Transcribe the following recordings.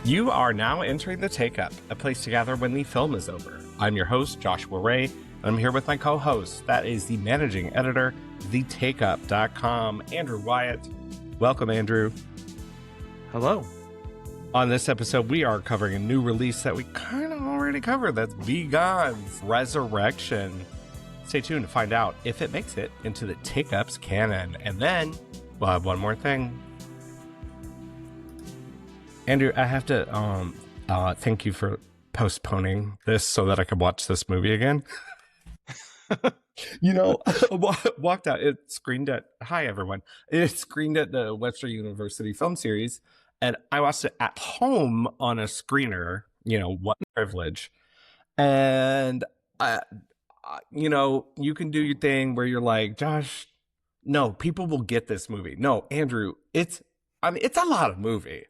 You are now entering The Take Up, a place to gather when the film is over. I'm your host, Joshua Ray, and I'm here with my co-host, that is the managing editor, thetakeup.com, Andrew Wyatt. Welcome, Andrew. Hello. On this episode, we are covering a new release that we kind of already covered. That's Be Gone's Resurrection. Stay tuned to find out if it makes it into the Take Up's canon. And then we'll have one more thing. Andrew, I have to thank you for postponing this so that I could watch this movie again. You know, walked out. It screened at, hi everyone. It screened at the Webster University Film Series, and I watched it at home on a screener. You know, what privilege. And, you know, you can do your thing where you're like, Josh, no, people will get this movie. No, Andrew, it's a lot of movie.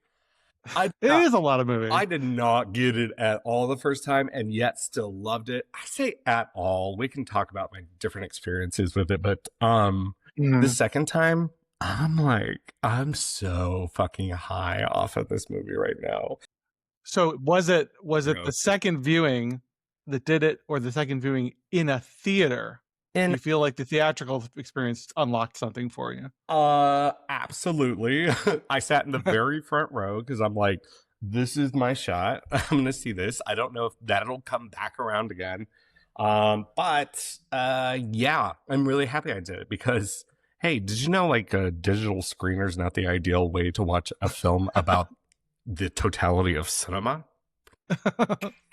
It is a lot of movie. I did not get it at all the first time and yet still loved it. I say at all. We can talk about my different experiences with it, but the second time, I'm so fucking high off of this movie right now. So was it the second viewing that did it, or the second viewing in a theater? And you feel like the theatrical experience unlocked something for you? Absolutely. I sat in the very front row because I'm like, this is my shot. I'm going to see this. I don't know if that'll come back around again. But yeah, I'm really happy I did it because, hey, did you know like a digital screener is not the ideal way to watch a film about the totality of cinema?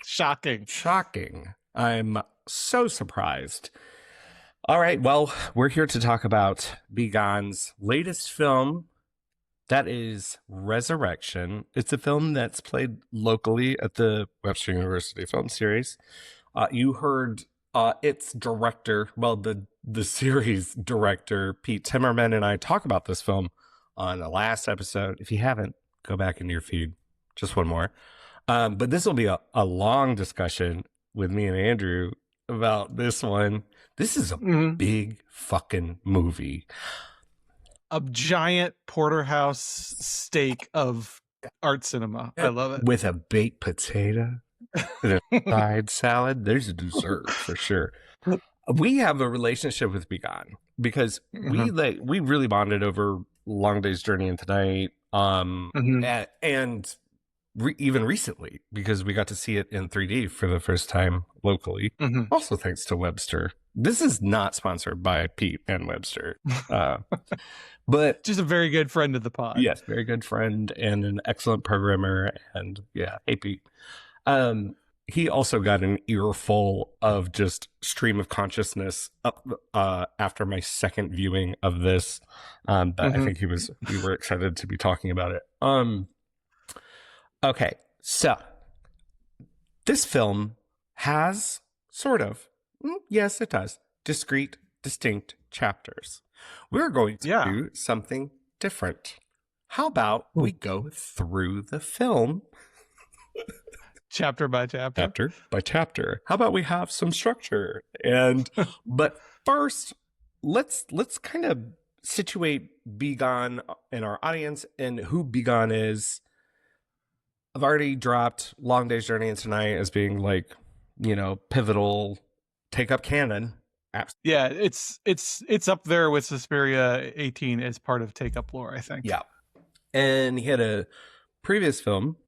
Shocking. I'm so surprised. All right, well, we're here to talk about Be Gone's latest film, that is Resurrection. It's a film that's played locally at the Webster University Film Series. You heard its director, well, the series director, Pete Timmerman, and I talk about this film on the last episode. If you haven't, go back into your feed. Just one more. But this will be a long discussion with me and Andrew about this one. This is a big fucking movie. A giant porterhouse steak of art cinema. I love it. With a baked potato and a side salad. There's a dessert for sure. We have a relationship with Be Gone because we really bonded over Long Day's Journey into Night. And even recently, because we got to see it in 3D for the first time locally. Also thanks to Webster. This is not sponsored by Pete and Webster, but just a very good friend of the pod. Yes, very good friend and an excellent programmer. And yeah, hey Pete. He also got an earful of just stream of consciousness after my second viewing of this. But I think we were excited to be talking about it. Okay, so this film has sort of, yes, it does, discrete, distinct chapters. We're going to do something different. How about we go through the film chapter by chapter? Chapter by chapter. How about we have some structure? And but first, let's kind of situate Be Gone in our audience and who Be Gone is. I've already dropped Long Day's Journey into Night as being like, you know, pivotal Take Up canon. Absolutely. Yeah, it's up there with Suspiria 18 as part of Take Up lore, I think. Yeah. And he had a previous film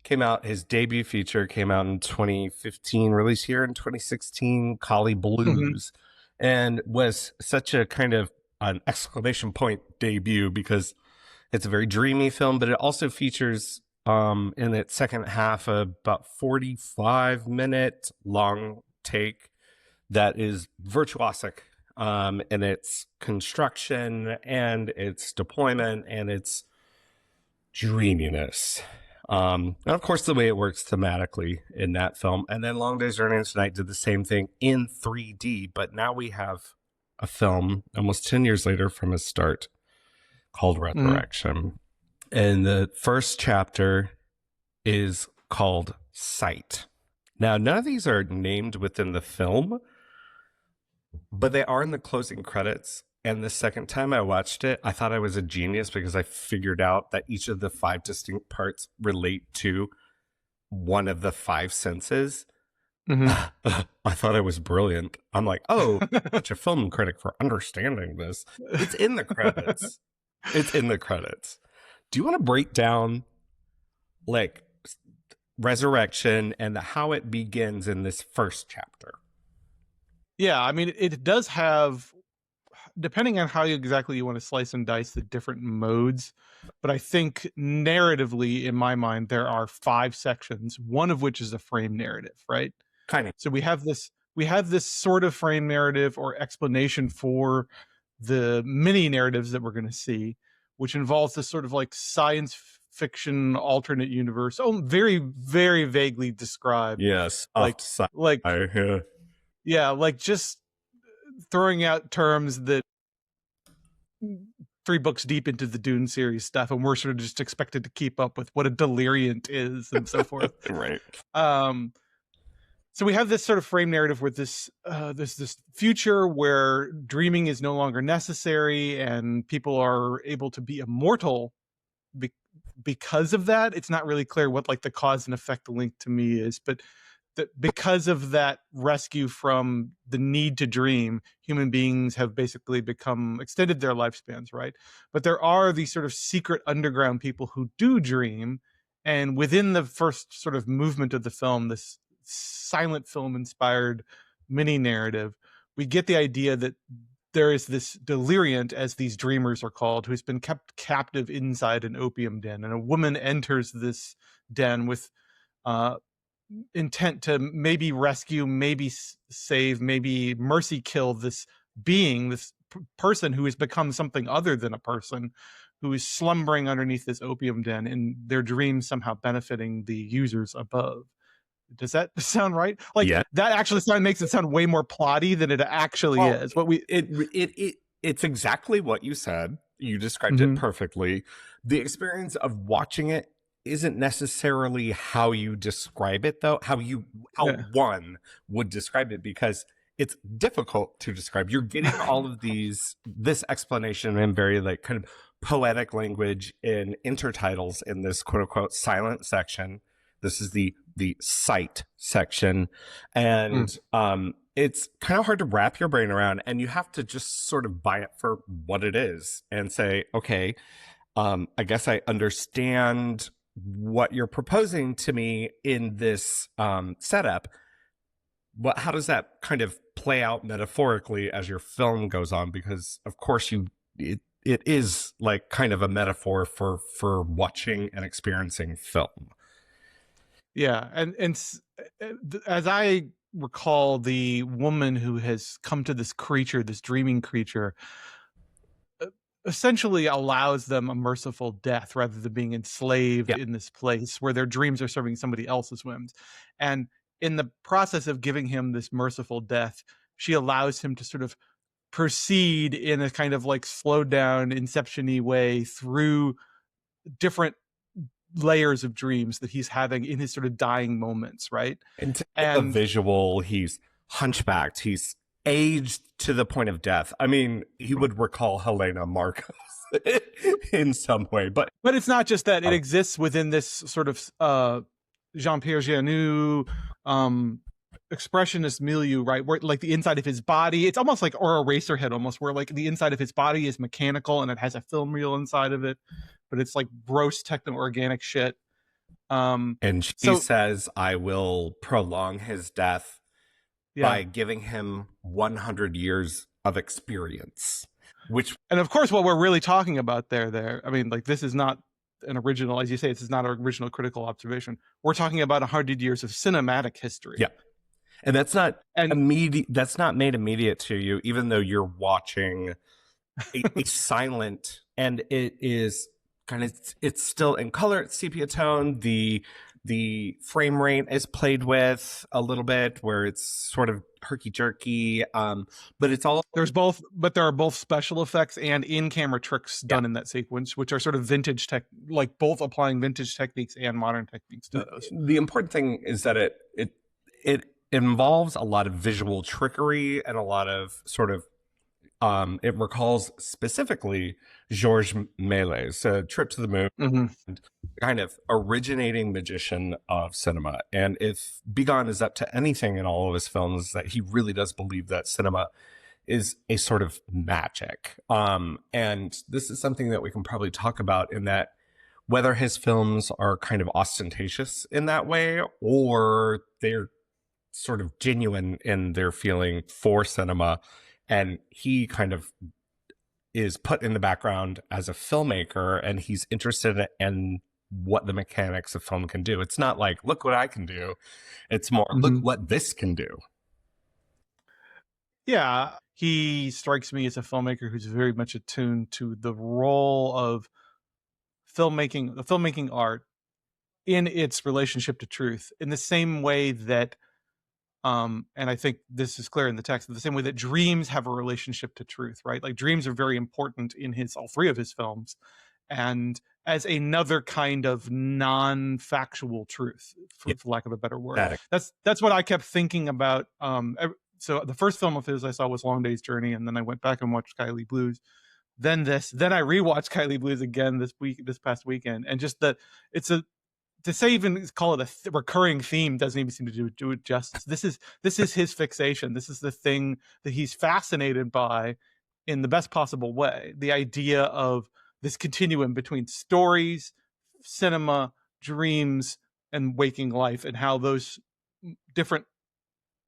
came out, his debut feature came out in 2015, released here in 2016, Kali Blues, and was such a kind of an exclamation point debut because it's a very dreamy film, but it also features in its second half about 45-minute long take that is virtuosic in its construction and its deployment and its dreaminess. And of course, the way it works thematically in that film. And then Long Day's Journey into Night did the same thing in 3D, but now we have a film almost 10 years later from its start called Resurrection. And the first chapter is called Sight. Now, none of these are named within the film, but they are in the closing credits And the second time I watched it, I thought I was a genius because I figured out that each of the 5 distinct parts relate to one of the 5 senses. I thought I was brilliant. I'm like, oh, such a film critic for understanding this. It's in the credits. It's in the credits. Do you want to break down like Resurrection and how it begins in this first chapter? Yeah, I mean, it does have, depending on how exactly you want to slice and dice the different modes, but I think narratively, in my mind, there are 5 sections, one of which is a frame narrative, right? Kind of. So we have this sort of frame narrative or explanation for the mini narratives that we're going to see, which involves this sort of like science fiction alternate universe. Oh, very, very vaguely described. Yes. Yeah, like just throwing out terms that 3 books deep into the Dune series stuff, and we're sort of just expected to keep up with what a deliriant is and so forth. Right. So we have this sort of frame narrative with this future where dreaming is no longer necessary and people are able to be immortal because of that. It's not really clear what like the cause and effect link to me is, but that because of that rescue from the need to dream, human beings have basically extended their lifespans, right? But there are these sort of secret underground people who do dream, and within the first sort of movement of the film, this silent film inspired mini narrative, we get the idea that there is this deliriant, as these dreamers are called, who's been kept captive inside an opium den, and a woman enters this den with intent to maybe rescue, maybe save, maybe mercy kill this being, this person who has become something other than a person, who is slumbering underneath this opium den, and their dreams somehow benefiting the users above. Does that sound right? Like, yeah. That actually makes it sound way more plotty than it actually is. But it's exactly what you said. You described it perfectly. The experience of watching it isn't necessarily how you describe it, though. How one would describe it, because it's difficult to describe. You're getting all of this explanation in very like kind of poetic language in intertitles in this quote unquote silent section. This is the sight section, and it's kind of hard to wrap your brain around, and you have to just sort of buy it for what it is and say, okay, I guess I understand what you're proposing to me in this setup. How does that kind of play out metaphorically as your film goes on? Because of course it is like kind of a metaphor for watching and experiencing film. Yeah, and as I recall, the woman who has come to this creature, this dreaming creature, essentially allows them a merciful death rather than being enslaved in this place where their dreams are serving somebody else's whims. And in the process of giving him this merciful death, she allows him to sort of proceed in a kind of like slowed down, Inception-y way through different layers of dreams that he's having in his sort of dying moments, right? And a visual, he's hunchbacked, he's aged to the point of death. I mean, he would recall Helena Marcos in some way, but it's not just that. It exists within this sort of Jean-Pierre Jeunet expressionist milieu, right? Where like the inside of his body, it's almost like, or Eraserhead almost, where like the inside of his body is mechanical and it has a film reel inside of it, but it's like gross techno-organic shit. And she says, I will prolong his death by giving him 100 years of experience. And of course, what we're really talking about there, I mean, like, this is not an original, as you say, this is not an original critical observation. We're talking about 100 years of cinematic history. Yeah. And that's not immediate. That's not made immediate to you, even though you're watching a silent, and it is kind of, it's still in color, it's sepia tone. The frame rate is played with a little bit, where it's sort of herky jerky. But it's all there are both special effects and in-camera tricks done in that sequence, which are sort of vintage tech, like both applying vintage techniques and modern techniques to those. The important thing is that it involves a lot of visual trickery and a lot of sort of it recalls specifically Georges Méliès, a Trip to the Moon, Hmm. kind of originating magician of cinema. And if Bigon is up to anything in all of his films, that he really does believe that cinema is a sort of magic. And this is something that we can probably talk about, in that whether his films are kind of ostentatious in that way, or they're sort of genuine in their feeling for cinema. And he kind of is put in the background as a filmmaker, and he's interested in what the mechanics of film can do. It's not like, look what I can do. It's more, look Hmm. what this can do. Yeah, he strikes me as a filmmaker who's very much attuned to the role of filmmaking, the filmmaking art, in its relationship to truth, in the same way that, and I think this is clear in the text, the same way that dreams have a relationship to truth, right? Like dreams are very important in his all three of his films, and as another kind of non-factual truth, Yeah, for lack of a better word. that That's what I kept thinking about. So the first film of his I saw was Long Day's Journey, and then I went back and watched Kylie Blues. Then I rewatched Kylie Blues again this past weekend, and just that it's a to say even call it a recurring theme doesn't even seem to do it justice. This is his fixation. This is the thing that he's fascinated by in the best possible way. The idea of this continuum between stories, cinema, dreams, and waking life, and how those different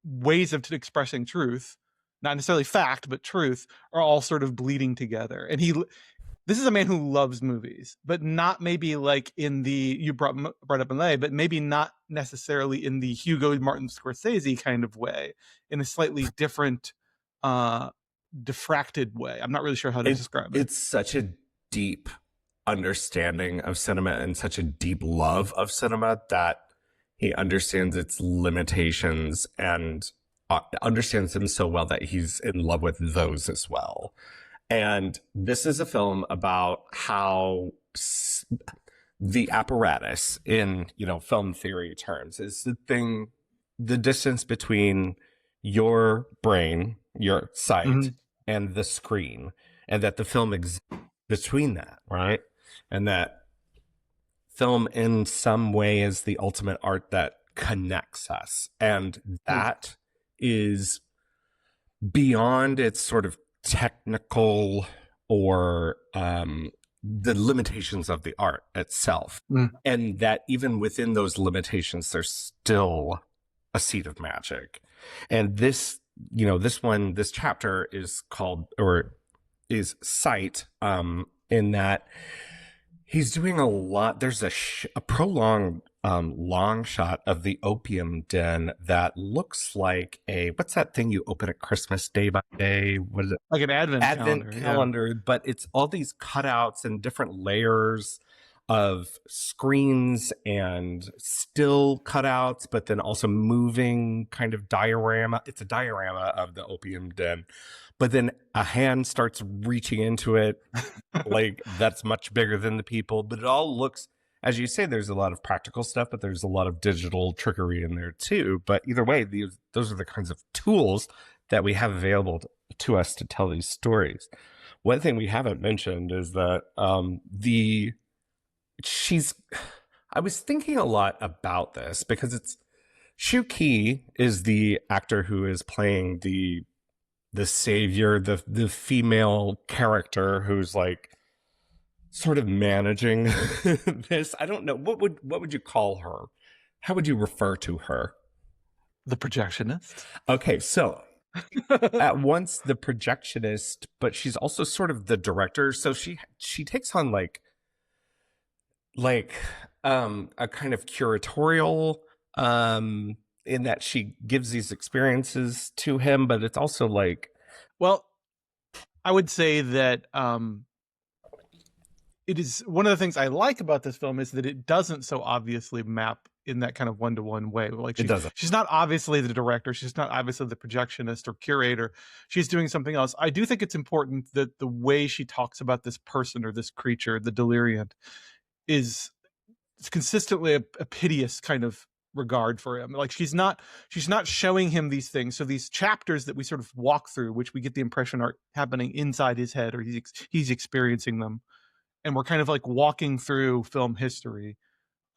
ways of expressing truth, not necessarily fact, but truth, are all sort of bleeding together. And this is a man who loves movies, but not maybe like in the, you brought up Malay, but maybe not necessarily in the Hugo Martin Scorsese kind of way, in a slightly different, diffracted way. I'm not really sure how to describe it. It's such a deep understanding of cinema and such a deep love of cinema that he understands its limitations, and understands them so well that he's in love with those as well. And this is a film about how the apparatus, in, film theory terms, is the distance between your brain, your sight, Mhm. and the screen, and that the film exists between that, right? And that film in some way is the ultimate art that connects us. And that is beyond its sort of technical or the limitations of the art itself. Mm. And that even within those limitations, there's still a seed of magic. And this chapter is called, or is Sight, in that he's doing a lot. There's a prolonged long shot of the opium den that looks like what's that thing you open at Christmas day by day? What is it? Like an advent Calendar. But it's all these cutouts and different layers of screens and still cutouts, but then also moving kind of diorama. It's a diorama of the opium den. But then a hand starts reaching into it, like that's much bigger than the people. But it all looks, as you say, there's a lot of practical stuff, but there's a lot of digital trickery in there too. But either way, those are the kinds of tools that we have available to us to tell these stories. One thing we haven't mentioned is that I was thinking a lot about this because Shu Qi is the actor who is playing the savior, the female character who's like sort of managing this. I don't know, what would you call her? How would you refer to her? The projectionist. Okay, so at once the projectionist, but she's also sort of the director. So she takes on like a kind of curatorial, in that she gives these experiences to him, but it's also like, well, I would say that it is one of the things I like about this film is that it doesn't so obviously map in that kind of one-to-one way. Like it doesn't. She's not obviously the director. She's not obviously the projectionist or curator. She's doing something else. I do think it's important that the way she talks about this person or this creature, the deliriant, is consistently a piteous kind of regard for him. Like she's not showing him these things. So these chapters that we sort of walk through, which we get the impression are happening inside his head, or he's experiencing them, and we're kind of like walking through film history.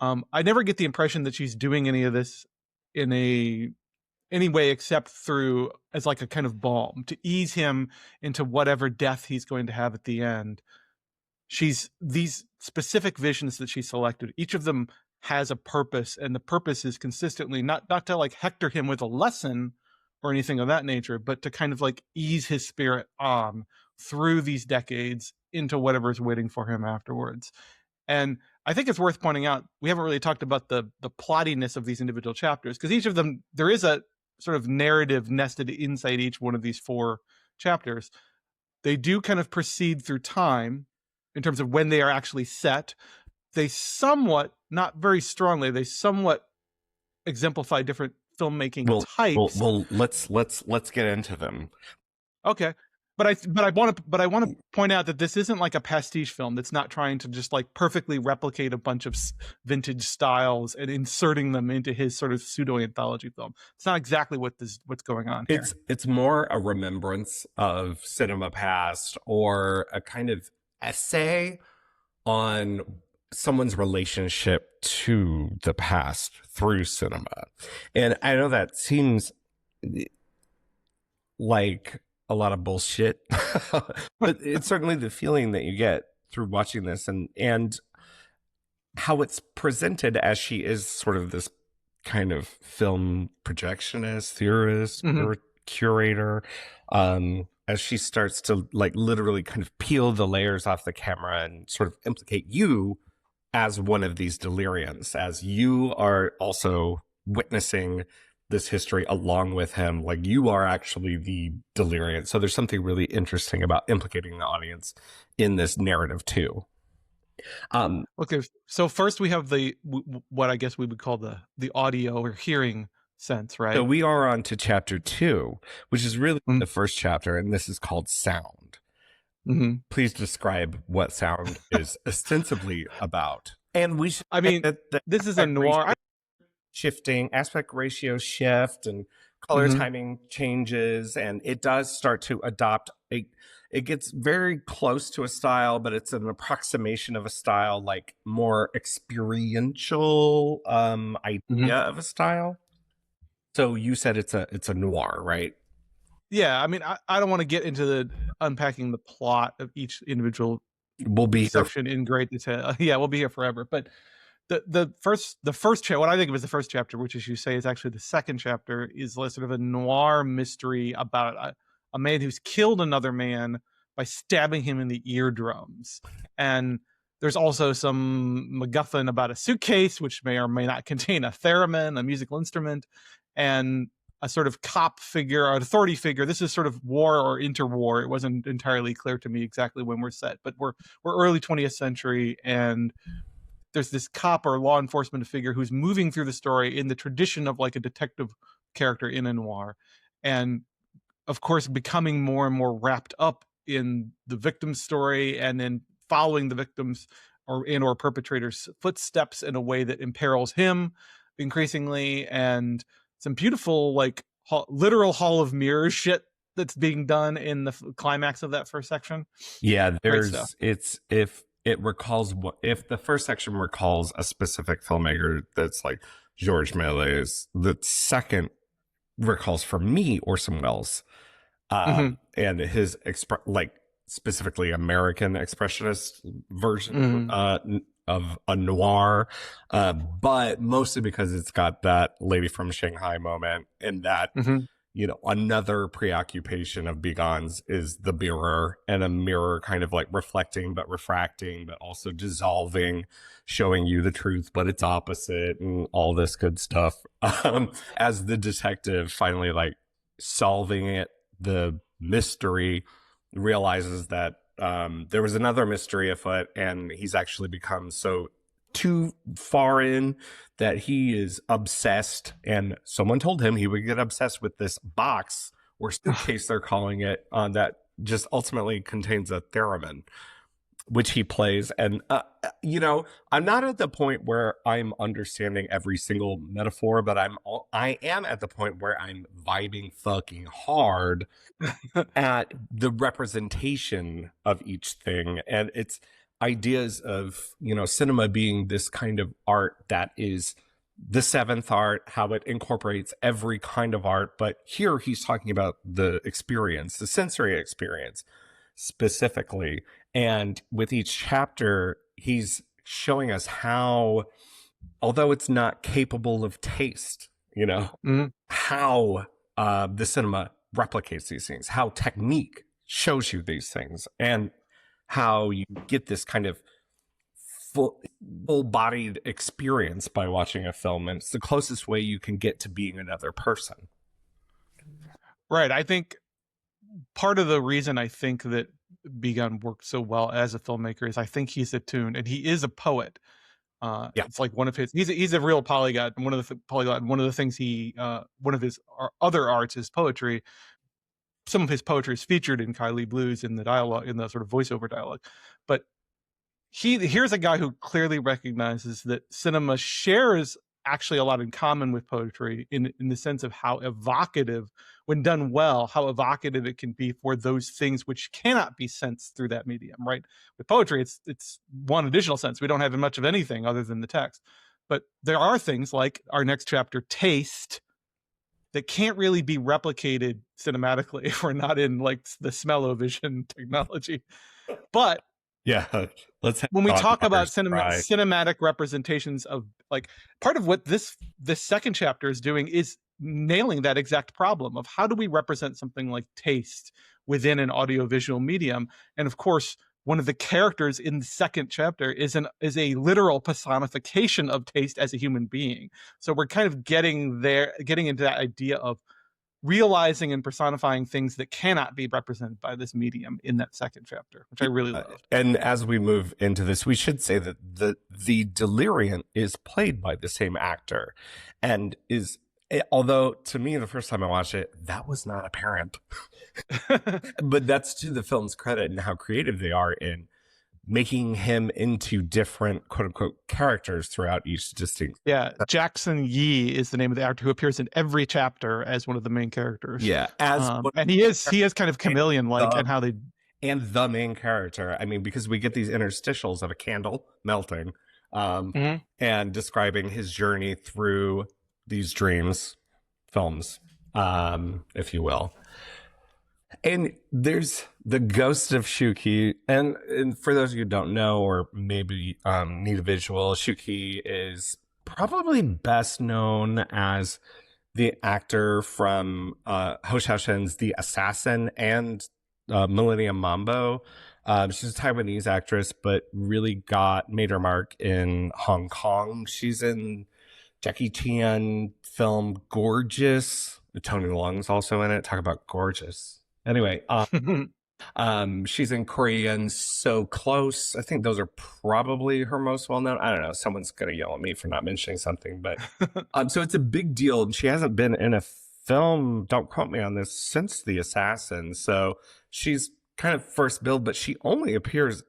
I never get the impression that she's doing any of this in any way except through as like a kind of balm to ease him into whatever death he's going to have at the end. She's these specific visions that she selected, each of them has a purpose, and the purpose is consistently not to like hector him with a lesson or anything of that nature, but to kind of like ease his spirit on through these decades into whatever is waiting for him afterwards. And I think it's worth pointing out, we haven't really talked about the plottiness of these individual chapters, because each of them, there is a sort of narrative nested inside each one of these 4 chapters. They do kind of proceed through time in terms of when they are actually set. They somewhat, not very strongly, they somewhat exemplify different filmmaking types. Well, let's get into them. Okay. But I want to point out that this isn't like a pastiche film that's not trying to just like perfectly replicate a bunch of vintage styles and inserting them into his sort of pseudo anthology film. It's not exactly what's going on here. It's more a remembrance of cinema past, or a kind of essay on someone's relationship to the past through cinema. And I know that seems like a lot of bullshit, but it's certainly the feeling that you get through watching this, and how it's presented, as she is sort of this kind of film projectionist, theorist, curator, as she starts to like literally kind of peel the layers off the camera and sort of implicate you as one of these deliriums, as you are also witnessing this history along with him, like you are actually the delirium. So there's something really interesting about implicating the audience in this narrative too. Okay, so first we have the what I guess we would call the audio or hearing sense, right? So we are on to chapter 2, which is really the first chapter, and this is called Sound. Please describe what sound is ostensibly about. And we should, I mean, this is a noir. Shifting aspect ratio shift and color timing changes, and it does start to adopt it gets very close to a style, but it's an approximation of a style, like more experiential idea of a style. So you said it's a noir, right? Yeah, I mean, I don't want to get into the unpacking the plot of each individual section in great detail. Yeah, we'll be here forever, but the first chapter, what I think of as the first chapter, which, as you say, is actually the second chapter, is sort of a noir mystery about a man who's killed another man by stabbing him in the eardrums. And there's also some MacGuffin about a suitcase, which may or may not contain a theremin, a musical instrument, and a sort of cop figure, or an authority figure. This is sort of war or interwar. It wasn't entirely clear to me exactly when we're set, but we're early 20th century, and there's this cop or law enforcement figure who's moving through the story in the tradition of like a detective character in a noir, and of course becoming more and more wrapped up in the victim's story, and then following the victims or perpetrators' footsteps in a way that imperils him increasingly, and some beautiful like literal Hall of Mirrors shit that's being done in the climax of that first section. Yeah, if the first section recalls a specific filmmaker that's like Georges Méliès, the second recalls, for me, Orson Welles, and his like specifically American expressionist version of a noir, but mostly because it's got that Lady from Shanghai moment, and that another preoccupation of Bigon's is the mirror, and a mirror kind of like reflecting but refracting but also dissolving, showing you the truth but its opposite, and all this good stuff. As the detective finally like solving it, the mystery, realizes that there was another mystery afoot, and he's actually become so too far in that he is obsessed, and someone told him he would get obsessed with this box or suitcase, they're calling it, that just ultimately contains a theremin, which he plays. And I'm not at the point where I'm understanding every single metaphor, but I am at the point where I'm vibing fucking hard at the representation of each thing, and it's ideas of cinema being this kind of art that is the seventh art, how it incorporates every kind of art. But here he's talking about the experience, the sensory experience specifically. And with each chapter, he's showing us how, although it's not capable of taste, how the cinema replicates these things, how technique shows you these things, and how you get this kind of full-bodied experience by watching a film. And it's the closest way you can get to being another person. Right. I think part of the reason I think that Begun worked so well as a filmmaker is I think he's attuned, and he is a poet. It's like one of his. He's a real polyglot, and one of the things one of his other arts is poetry. Some of his poetry is featured in Kylie Blues in the dialogue, in the sort of voiceover dialogue. But here's a guy who clearly recognizes that cinema shares actually a lot in common with poetry in the sense of how evocative, when done well, how evocative it can be for those things which cannot be sensed through that medium, right? With poetry, it's one additional sense. We don't have much of anything other than the text. But there are things like our next chapter, taste, that can't really be replicated cinematically if we're not in like the smell-o-vision technology. But when we talk about cinematic representations of, like, part of what this second chapter is doing is nailing that exact problem of how do we represent something like taste within an audiovisual medium. And of course, one of the characters in the second chapter is a literal personification of taste as a human being. So we're kind of getting into that idea of realizing and personifying things that cannot be represented by this medium in that second chapter, which I really loved. And as we move into this, we should say that the delirium is played by the same actor, and although to me, the first time I watched it, that was not apparent. But that's to the film's credit and how creative they are in making him into different quote unquote characters throughout each distinct. Yeah. Jackson Yee is the name of the actor who appears in every chapter as one of the main characters. Yeah. And he is kind of chameleon like, and how they. And the main character. I mean, because we get these interstitials of a candle melting and describing his journey through these films, if you will. And there's the ghost of Shuki. And for those of you who don't know, or maybe need a visual, Shuki is probably best known as the actor from Hou Hsiao-hsien's The Assassin and Millennium Mambo. She's a Taiwanese actress, but really made her mark in Hong Kong. She's in Jackie Chan film Gorgeous. Tony Leung's also in it. Talk about gorgeous. Anyway, she's in Korean So Close. I think those are probably her most well-known. I don't know. Someone's going to yell at me for not mentioning something. But so it's a big deal. And she hasn't been in a film, don't quote me on this, since The Assassin. So she's kind of first billed, but she only appears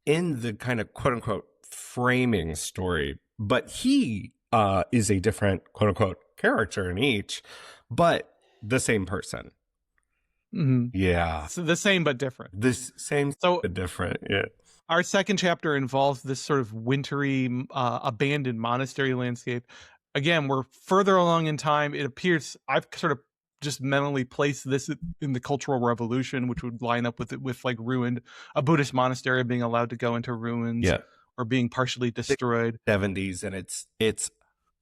in the kind of quote-unquote framing story. But he is a different quote-unquote character in each, but the same person. Mm-hmm. Yeah. So the same but different. This same but different. Yeah. Our second chapter involves this sort of wintry, abandoned monastery landscape. Again, we're further along in time. It appears I've sort of just mentally placed this in the Cultural Revolution, which would line up with like ruined, a Buddhist monastery being allowed to go into ruins or being partially destroyed. 70s, and it's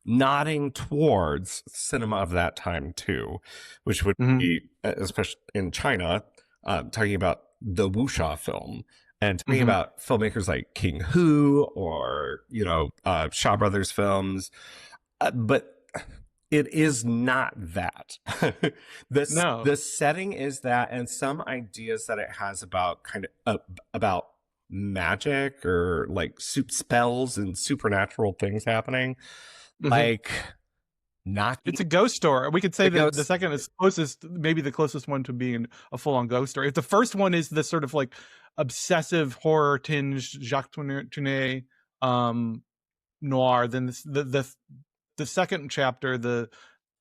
nodding towards cinema of that time too, which would be, especially in China, talking about the wuxia film and talking about filmmakers like King Hu or Shaw Brothers films, but it is not that. The setting is that, and some ideas that it has about about magic or like spells and supernatural things happening. Like it's a ghost story. We could say that the second is maybe the closest one to being a full-on ghost story. If the first one is the sort of like obsessive horror tinged Jacques Tourneur noir, then the second chapter, the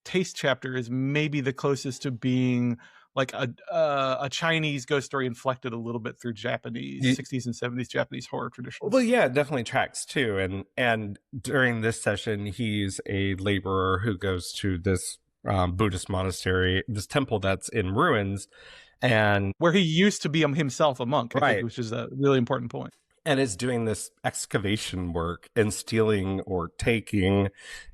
taste chapter, is maybe the closest to being like a Chinese ghost story inflected a little bit through Japanese 60s and 70s Japanese horror traditions. Well, yeah, it definitely tracks too. And during this session, he's a laborer who goes to this Buddhist monastery, this temple that's in ruins, and where he used to be himself a monk, I Right. think, which is a really important point. and is doing this excavation work and stealing or taking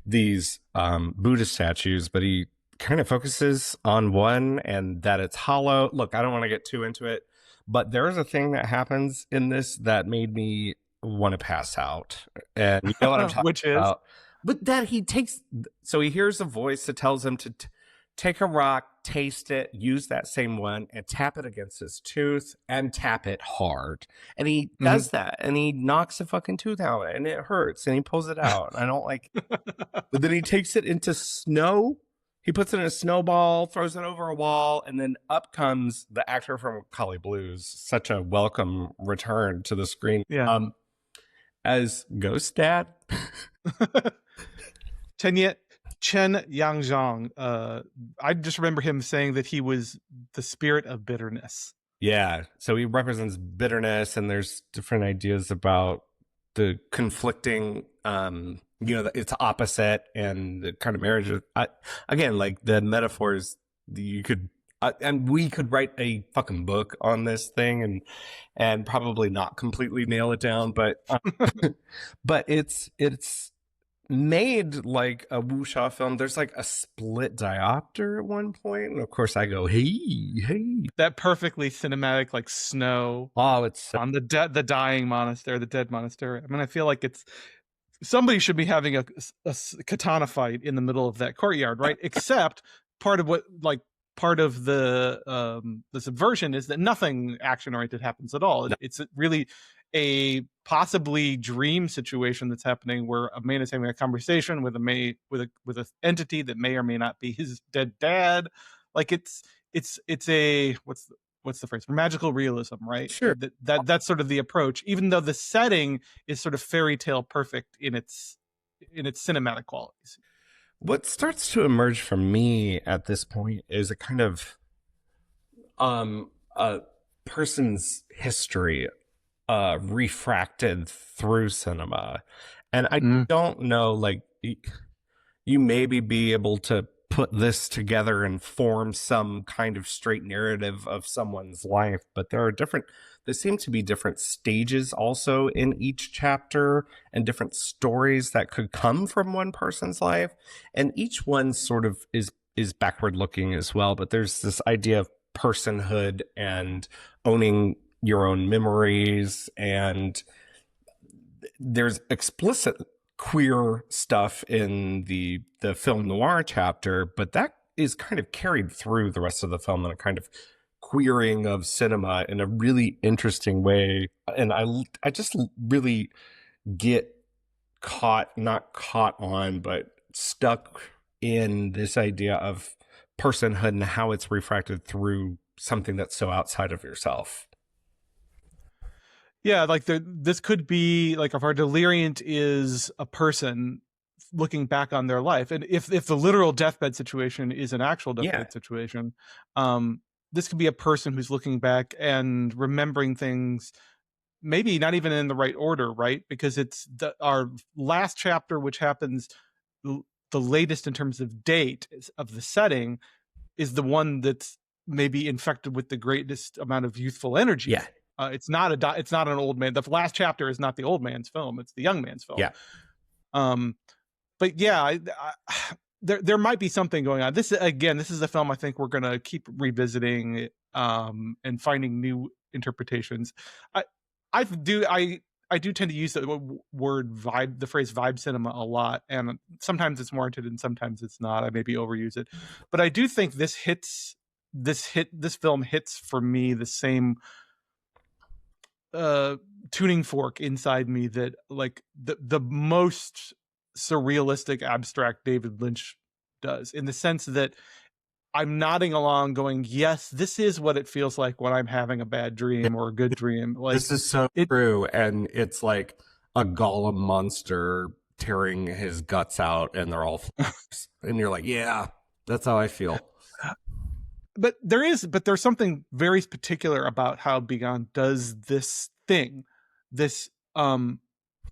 these Buddhist statues, but he kind of focuses on one and that it's hollow. Look, I don't want to get too into it, but there is a thing that happens in this that made me want to pass out. And you know what I'm talking Which is? about. But that he takes, so he hears a voice that tells him to take a rock, taste it, use that same one, and tap it against his tooth and tap it hard. And he does that, and he knocks a fucking tooth out, and it hurts, and he pulls it out. I don't like. But then he takes it into snow. He puts it in a snowball, throws it over a wall, and then up comes the actor from Collie Blues. Such a welcome return to the screen. Yeah. As Ghost Dad. Chen Yangzhang. I just remember him saying that he was the spirit of bitterness. Yeah, so he represents bitterness, and there's different ideas about the conflicting, it's opposite, and the kind of marriage. Again, like the metaphors, you could, and we could write a fucking book on this thing, and probably not completely nail it down, but but it's made like a wuxia film. There's like a split diopter at one point, and of course I go, hey, that perfectly cinematic, like snow. Oh, it's so- on the dying monastery, the dead monastery. I mean, I feel like somebody should be having a katana fight in the middle of that courtyard, right? Except part of the subversion is that nothing action oriented happens at all. It's really a possibly dream situation that's happening where a man is having a conversation with an entity that may or may not be his dead dad. Like it's a what's the phrase for magical realism, right? Sure. That's sort of the approach, even though the setting is sort of fairy tale perfect in its cinematic qualities. What starts to emerge for me at this point is a kind of a person's history refracted through cinema. And I don't know, like, you maybe be able to put this together and form some kind of straight narrative of someone's life, but there seem to be different stages also in each chapter, and different stories that could come from one person's life, and each one sort of is backward looking as well. But there's this idea of personhood and owning your own memories, and there's explicit queer stuff in the film noir chapter, but that is kind of carried through the rest of the film in a kind of queering of cinema in a really interesting way. And I just really get not caught on, but stuck in this idea of personhood and how it's refracted through something that's so outside of yourself. Yeah, like this could be like, if our deliriant is a person looking back on their life, and if the literal deathbed situation is an actual deathbed situation, this could be a person who's looking back and remembering things, maybe not even in the right order, right? Because it's our last chapter, which happens the latest in terms of date of the setting, is the one that's maybe infected with the greatest amount of youthful energy. Yeah. It's not an old man. The last chapter is not the old man's film. It's the young man's film. Yeah. But yeah, there might be something going on. This is a film I think we're going to keep revisiting and finding new interpretations. I do tend to use the word vibe, the phrase vibe cinema a lot, and sometimes it's warranted and sometimes it's not. I maybe overuse it, but I do think this film hits for me the same tuning fork inside me that like the most surrealistic abstract David Lynch does, in the sense that I'm nodding along going, yes, this is what it feels like when I'm having a bad dream or a good dream. Like, this is so true. And it's like, a golem monster tearing his guts out, and they're all flames. And you're like, yeah, that's how I feel. But there's something very particular about how Bigan does this thing. This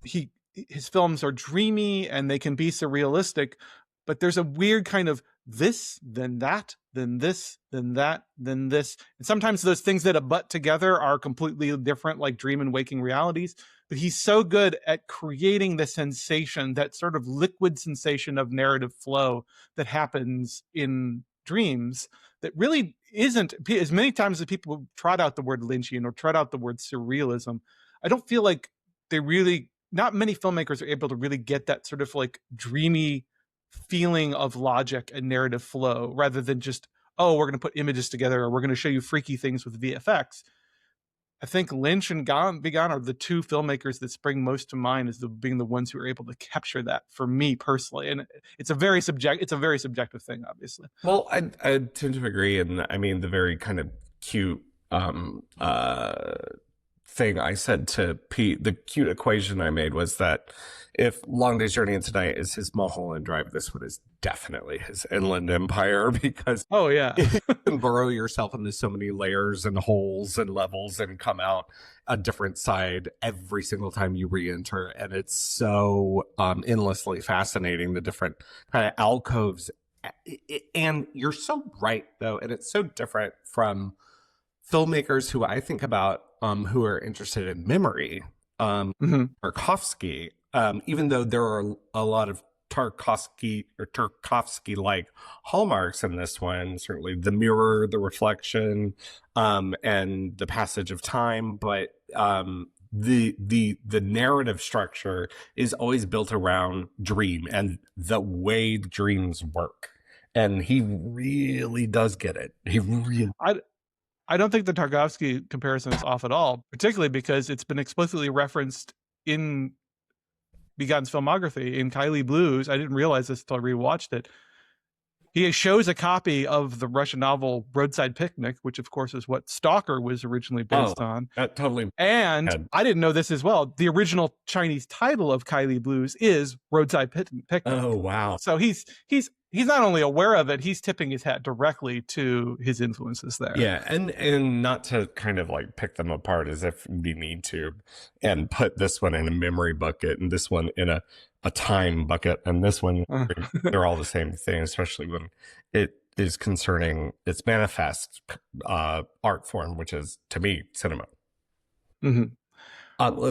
his films are dreamy and they can be surrealistic, but there's a weird kind of this, then that, then this, then that, then this. And sometimes those things that abut together are completely different, like dream and waking realities. But he's so good at creating the sensation, that sort of liquid sensation of narrative flow that happens in dreams, that really isn't, as many times as people trot out the word Lynchian or trot out the word surrealism, I don't feel like not many filmmakers are able to really get that sort of like dreamy feeling of logic and narrative flow, rather than just, oh, we're going to put images together or we're going to show you freaky things with VFX. I think Lynch and Bigan are the two filmmakers that spring most to mind as being the ones who are able to capture that for me personally. And it's a very subjective thing, obviously. Well, I tend to agree. And I mean, the very kind of cute thing I said to Pete, the cute equation I made was that if Long Day's Journey into Night is his Mulholland Drive, this one is definitely his Inland Empire, because oh yeah, you can burrow yourself into so many layers and holes and levels and come out a different side every single time you re-enter, and it's so endlessly fascinating, the different kind of alcoves. And you're so right though, and it's so different from filmmakers who I think about who are interested in memory, Tarkovsky, even though there are a lot of Tarkovsky-like hallmarks in this one, certainly the mirror, the reflection, and the passage of time, but the narrative structure is always built around dream and the way dreams work. And he really does get it. He really... I don't think the Tarkovsky comparison is off at all, particularly because it's been explicitly referenced in Bigan's filmography. In Kylie Blues, I didn't realize this until I rewatched it. He shows a copy of the Russian novel Roadside Picnic, which of course is what Stalker was originally based on. Totally. And I didn't know this as well. The original Chinese title of Kylie Blues is Roadside Picnic. Oh, wow. So he's not only aware of it, he's tipping his hat directly to his influences there. Yeah, and not to kind of like pick them apart as if we need to, and put this one in a memory bucket and this one in a time bucket and this one, they're all the same thing, especially when it is concerning its manifest art form, which is, to me, cinema. Mm-hmm.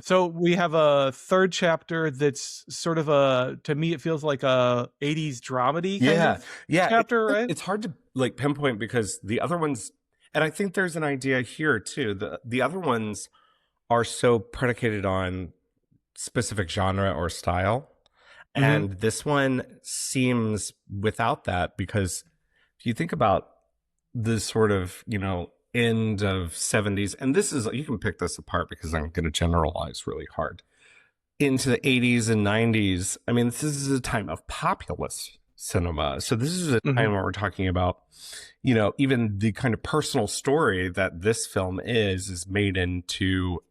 So we have a third chapter that's sort of to me, it feels like a 80s dramedy kind of chapter, right? It's hard to like pinpoint because the other ones, and I think there's an idea here too, the other ones are so predicated on specific genre or style. Mm-hmm. And this one seems without that, because if you think about the sort of, end of 70s, and this is, you can pick this apart because I'm going to generalize really hard, into the 80s and 90s. I mean, this is a time of populist cinema. So this is a time where we're talking about, even the kind of personal story that this film is made into,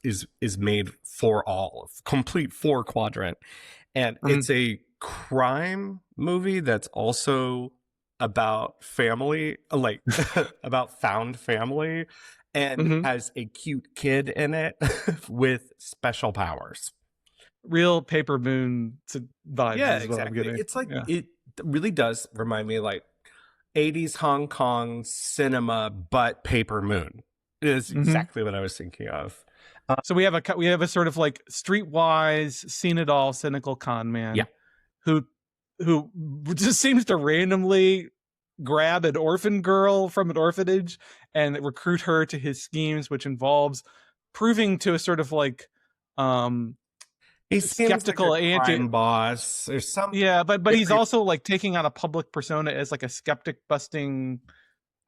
is made for all, complete 4-quadrant. And it's a crime movie that's also about family, like about found family, and has a cute kid in it with special powers. Real Paper Moon vibe. Yeah, exactly. It's like, it really does remind me like 80s Hong Kong cinema, but Paper Moon is exactly what I was thinking of. So we have a sort of like streetwise, seen it all, cynical con man, who just seems to randomly grab an orphan girl from an orphanage and recruit her to his schemes, which involves proving to a sort of like he's skeptical like a boss or something. Yeah, but he's also like taking on a public persona as like a skeptic busting.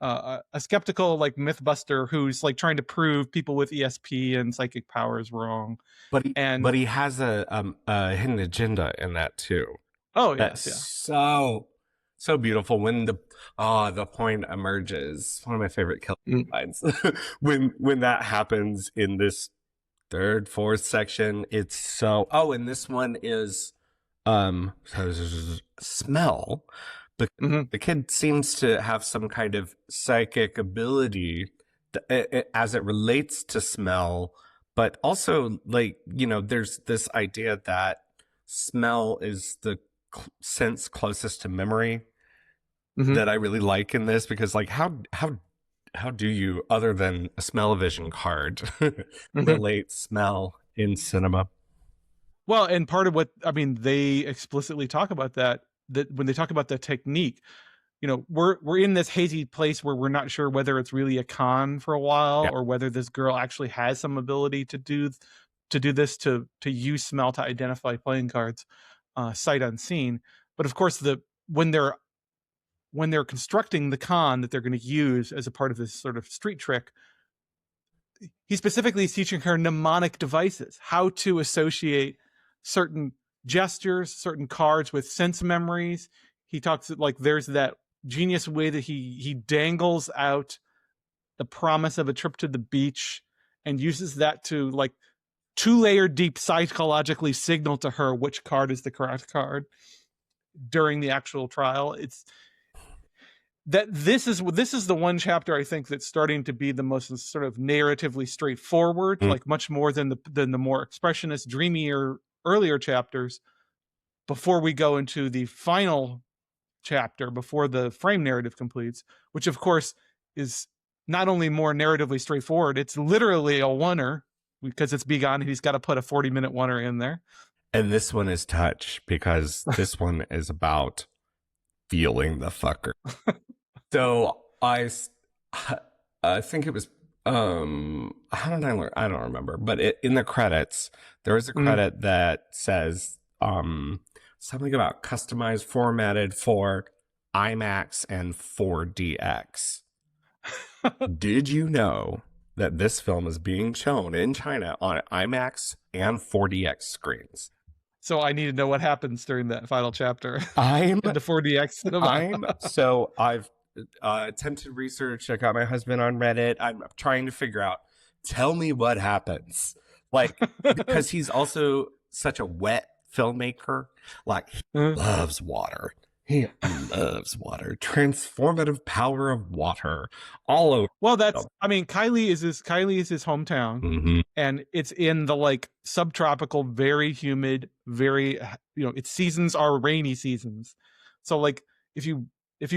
A skeptical like myth buster who's like trying to prove people with ESP and psychic powers wrong. But he has a hidden agenda in that too. Oh yes, so beautiful when the point emerges. One of my favorite killing lines when that happens in this third, fourth section. It's so. Oh, and this one is smell. Hmm. The kid seems to have some kind of psychic ability as it relates to smell, but also, like, there's this idea that smell is the sense closest to memory Hmm. that I really like in this, because, like, how do you, other than a smell-o-vision card, Hmm. relate smell in cinema? Well, and part of what I mean, they explicitly talk about that when they talk about the technique, we're in this hazy place where we're not sure whether it's really a con for a while Yeah. or whether this girl actually has some ability to do this to use smell to identify playing cards, sight unseen. But of course, when they're when they're constructing the con that they're going to use as a part of this sort of street trick, he specifically is teaching her mnemonic devices, how to associate certain gestures, certain cards with sense memories. He talks like there's that genius way that he dangles out the promise of a trip to the beach and uses that to like 2-layer deep psychologically signal to her which card is the correct card during the actual trial. It's that this is the one chapter I think that's starting to be the most sort of narratively straightforward, Mm. like much more than the more expressionist, dreamier earlier chapters. Before we go into the final chapter, before the frame narrative completes, which of course is not only more narratively straightforward, it's literally a oneer because it's Begon. He's got to put a 40-minute oneer in there. And this one is touch, because this one is about feeling the fucker. So I think it was, how did I learn? I don't remember, but in the credits, there is a Mm. credit that says something about customized, formatted for IMAX and 4DX. Did you know that this film is being shown in China on IMAX and 4DX screens? So I need to know what happens during that final chapter I'm in the 4DX cinema. I've attempted research. I got my husband on Reddit. I'm trying to figure out, tell me what happens. Like, because he's also such a wet filmmaker. Like, he loves water. He loves water. Transformative power of water all over. Well, I mean, Kylie is his hometown, Mm-hmm. and it's in the like subtropical, very humid, very its seasons are rainy seasons. So like if you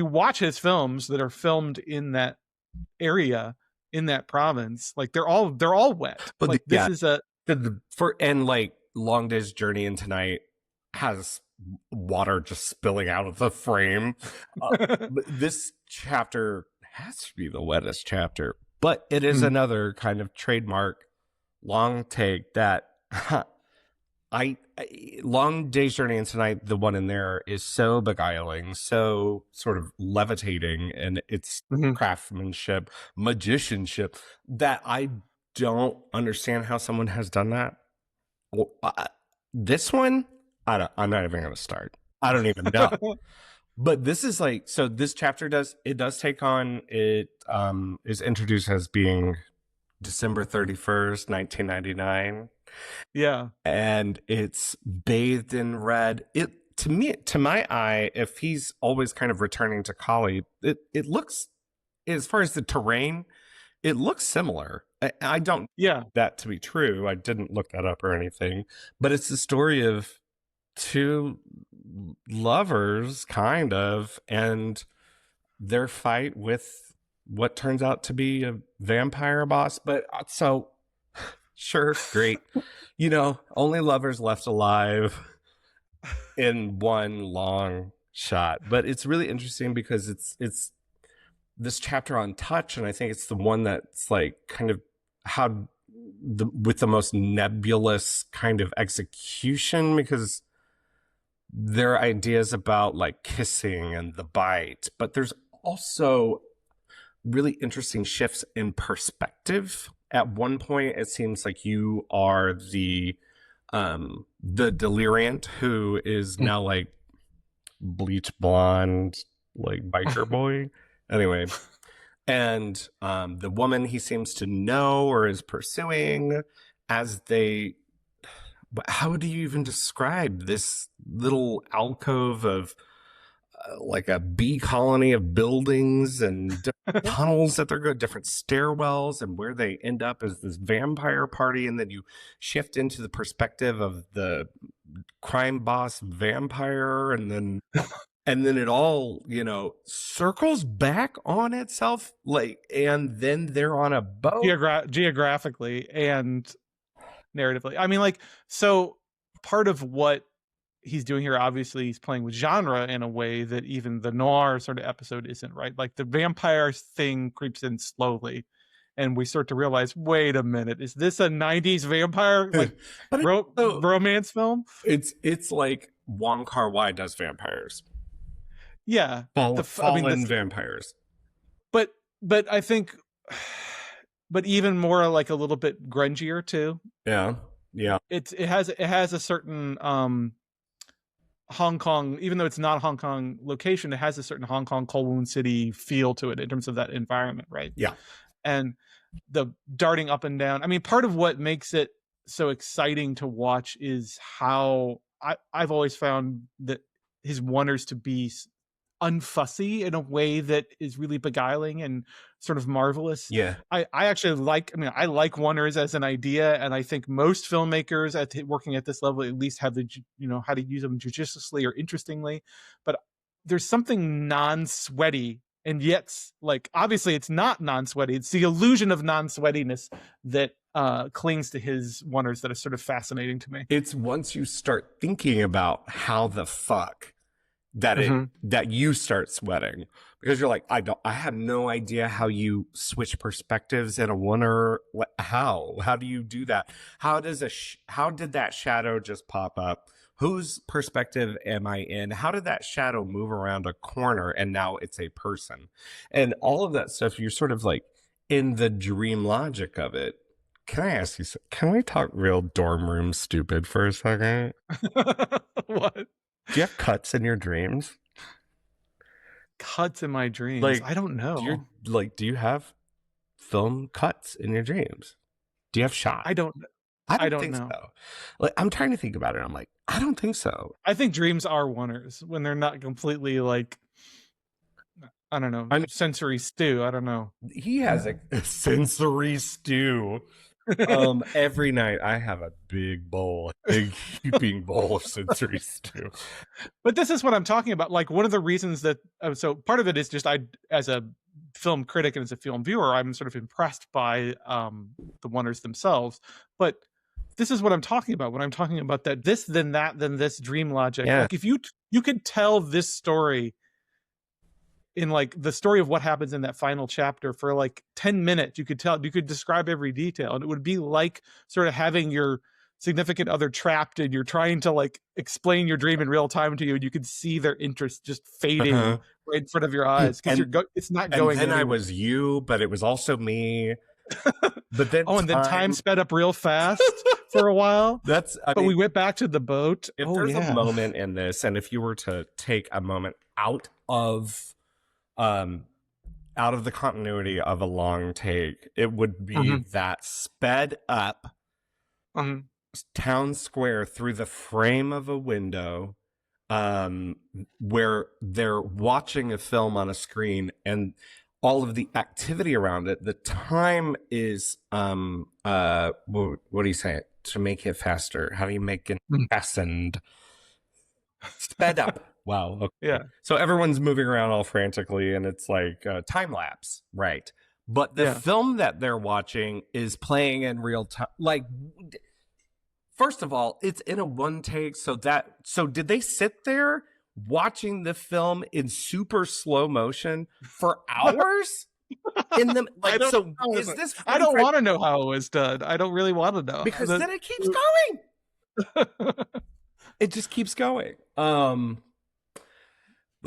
watch his films that are filmed in that area, in that province, like they're all wet. But Like this yeah, is a and like Long Day's Journey into Night has water just spilling out of the frame. But this chapter has to be the wettest chapter, but it is another kind of trademark long take that Long Day's Journey into Night, the one in there, is so beguiling, so sort of levitating in its craftsmanship, magicianship, that I don't understand how someone has done that. Well, this one, I'm not even going to start. I don't even know. But this is like, so this chapter does take on, it is introduced as being December 31st, 1999. yeah. And it's bathed in red. It, to my eye, if he's always kind of returning to Kali, it looks, as far as the terrain, it looks similar. I don't Yeah. that to be true. I didn't look that up or anything, but it's the story of two lovers, kind of, and their fight with what turns out to be a vampire boss. But so, sure, great. Only lovers left alive in one long shot. But it's really interesting because it's this chapter on touch, and I think it's the one that's like kind of how with the most nebulous kind of execution, because there are ideas about like kissing and the bite, but there's also really interesting shifts in perspective. At one point, it seems like you are the deliriant who is now like bleach blonde, like biker boy. Anyway, and the woman he seems to know or is pursuing, as they, how do you even describe this little alcove of like a bee colony of buildings and different tunnels that they're going, different stairwells, and where they end up as this vampire party, and then you shift into the perspective of the crime boss vampire, and then it all, you know, circles back on itself, like, and then they're on a boat. Geographically and narratively. I mean, like, so part of what he's doing here, obviously he's playing with genre in a way that even the noir sort of episode isn't, right? Like the vampire thing creeps in slowly and we start to realize, wait a minute, is this a 90s vampire like romance film? It's like Wong Kar-wai does vampires. Yeah. Fallen vampires. But I think, but even more like a little bit grungier too. Yeah. Yeah. It has a certain Hong Kong, even though it's not a Hong Kong location, it has a certain Hong Kong Kowloon City feel to it in terms of that environment, right? Yeah. And the darting up and down. I mean, part of what makes it so exciting to watch is how I've always found that his wonders to be unfussy in a way that is really beguiling and sort of marvelous. Yeah. I actually like, I mean, I like wonders as an idea, and I think most filmmakers working at this level at least have the, you know, how to use them judiciously or interestingly. But there's something non-sweaty, and yet, like, obviously it's not non-sweaty. It's the illusion of non-sweatiness that clings to his wonders that is sort of fascinating to me. It's once you start thinking about how the fuck that that you start sweating, because you're like, I have no idea how you switch perspectives in a wonder. How do you do that? How did that shadow just pop up? Whose perspective am I in? How did that shadow move around a corner and now it's a person? And all of that stuff, you're sort of like in the dream logic of it. Can I ask you, can we talk real dorm room stupid for a second? What? Do you have cuts in your dreams? Cuts in my dreams? Like, I don't know. Do you have film cuts in your dreams? Do you have shots? I don't think know. So. Like, I'm trying to think about it. I'm like, I don't think so. I think dreams are wonders when they're not completely like, I don't know, sensory stew. I don't know. He has a sensory stew. Every night I have a big heaping bowl of sensory stew. But this is what I'm talking about. Like, one of the reasons that, so part of it is just, I, as a film critic and as a film viewer, I'm sort of impressed by the wonders themselves. But this is what I'm talking about when I'm talking about that this, then that, then this dream logic. Yeah. Like, if you could tell this story in like the story of what happens in that final chapter for like 10 minutes, you could describe every detail, and it would be like sort of having your significant other trapped and you're trying to like explain your dream in real time to you, and you could see their interest just fading right in front of your eyes because it's not going. And then I was you, but it was also me. But then and then time sped up real fast for a while. But we went back to the boat. If there's a moment in this, and if you were to take a moment out of the continuity of a long take, it would be that sped up town square through the frame of a window, where they're watching a film on a screen, and all of the activity around it. The time is what do you say to make it faster? How do you make it fastened? Sped up. Wow. Okay. Yeah. So everyone's moving around all frantically, and it's like time lapse, right? But the film that they're watching is playing in real time. Like, first of all, it's in a one take. So did they sit there watching the film in super slow motion for hours? In the like, so is this? I don't want to know how it was done. I don't really want to know, because then it keeps going. It just keeps going. But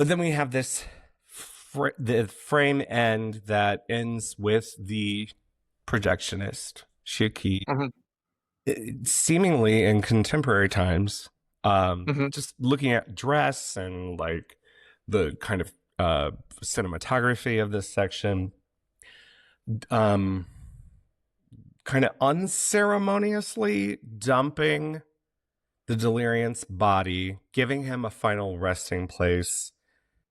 then we have this the frame end that ends with the projectionist Shiki, seemingly in contemporary times, just looking at dress and like the kind of cinematography of this section, kind of unceremoniously dumping the Deliriant's body, giving him a final resting place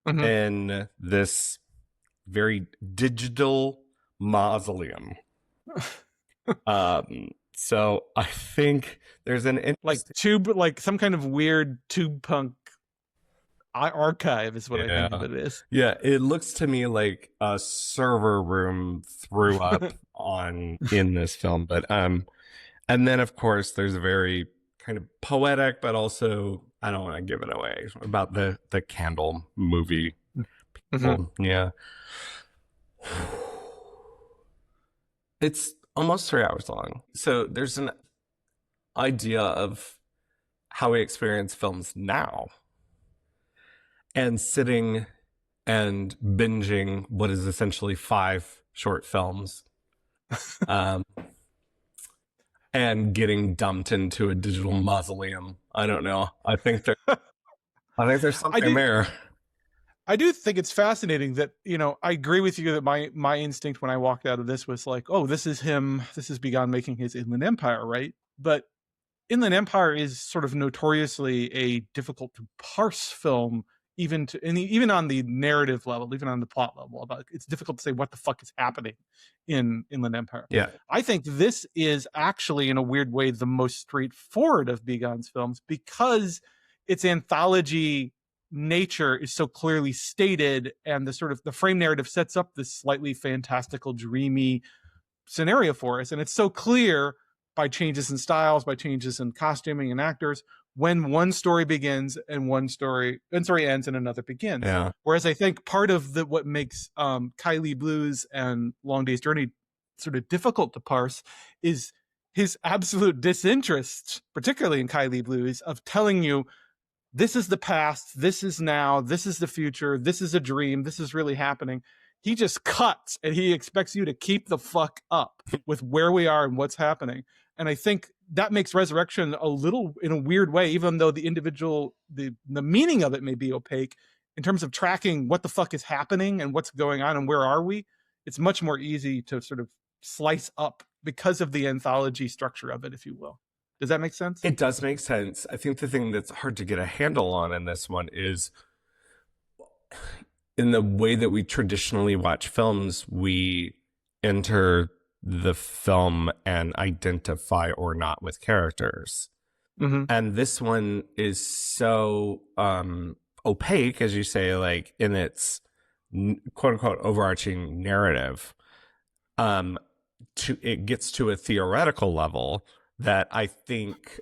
Mhm. in this very digital mausoleum. So I think there's an Like interesting, tube, like some kind of weird tube punk archive is what I think of yeah, it is. yeah. It looks to me like a server room threw up on in this film, but and then of course there's a very kind of poetic, but also I don't want to give it away about the candle movie Mhm. people. Yeah, it's almost 3 hours long, so there's an idea of how we experience films now and sitting and binging what is essentially 5 short films um, and getting dumped into a digital mausoleum. I don't know. I think there's I something do there. I do think it's fascinating that, I agree with you that my instinct when I walked out of this was like, oh, this is him, this is Begon making his Inland Empire, right? But Inland Empire is sort of notoriously a difficult to parse film, even on the narrative level, even on the plot level. About it's difficult to say what the fuck is happening in Inland Empire. Yeah. I think this is actually, in a weird way, the most straightforward of Begon's films because its anthology nature is so clearly stated, and the sort of the frame narrative sets up this slightly fantastical, dreamy scenario for us, and it's so clear by changes in styles, by changes in costuming and actors, when one story begins and one story ends and another begins. Yeah. Whereas I think part of what makes Kylie Blues and Long Day's Journey sort of difficult to parse is his absolute disinterest, particularly in Kylie Blues, of telling you this is the past, this is now, this is the future, this is a dream, this is really happening. He just cuts and he expects you to keep the fuck up with where we are and what's happening. And I think that makes Resurrection a little, in a weird way, even though the meaning of it may be opaque, in terms of tracking what the fuck is happening and what's going on and where are we, it's much more easy to sort of slice up because of the anthology structure of it, if you will. Does that make sense? It does make sense. I think the thing that's hard to get a handle on in this one is in the way that we traditionally watch films, we enter the film and identify or not with characters. Mm-hmm. And this one is so opaque, as you say, like in its quote unquote overarching narrative. It gets to a theoretical level that I think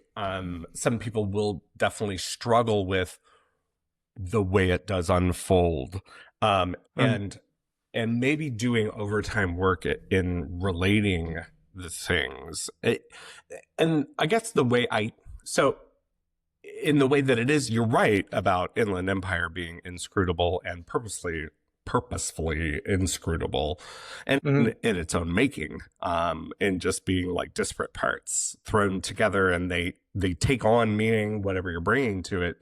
some people will definitely struggle with the way it does unfold, and maybe doing overtime work in relating the things. And I guess in the way that it is, you're right about Inland Empire being inscrutable and purposefully inscrutable and in its own making, and just being like disparate parts thrown together, and they take on meaning whatever you're bringing to it.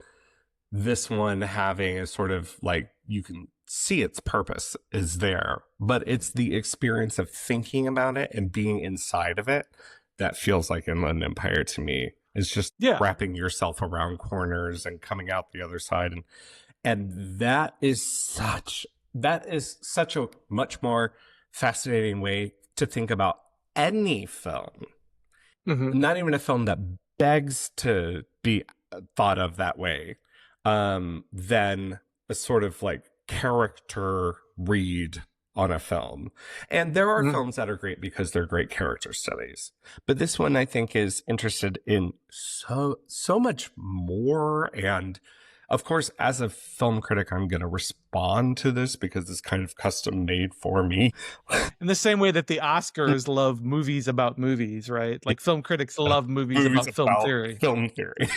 This one having a sort of like, you can see its purpose is there, but it's the experience of thinking about it and being inside of it that feels like Inland Empire to me. It's just wrapping yourself around corners and coming out the other side, and that is such a much more fascinating way to think about any film. Not even a film that begs to be thought of that way, than a sort of like character read on a film. And there are films that are great because they're great character studies, but this one I think is interested in so much more. And of course, as a film critic, I'm going to respond to this because it's kind of custom made for me. In the same way that the Oscars love movies about movies, right? Like film critics love movies about film theory. Film theory.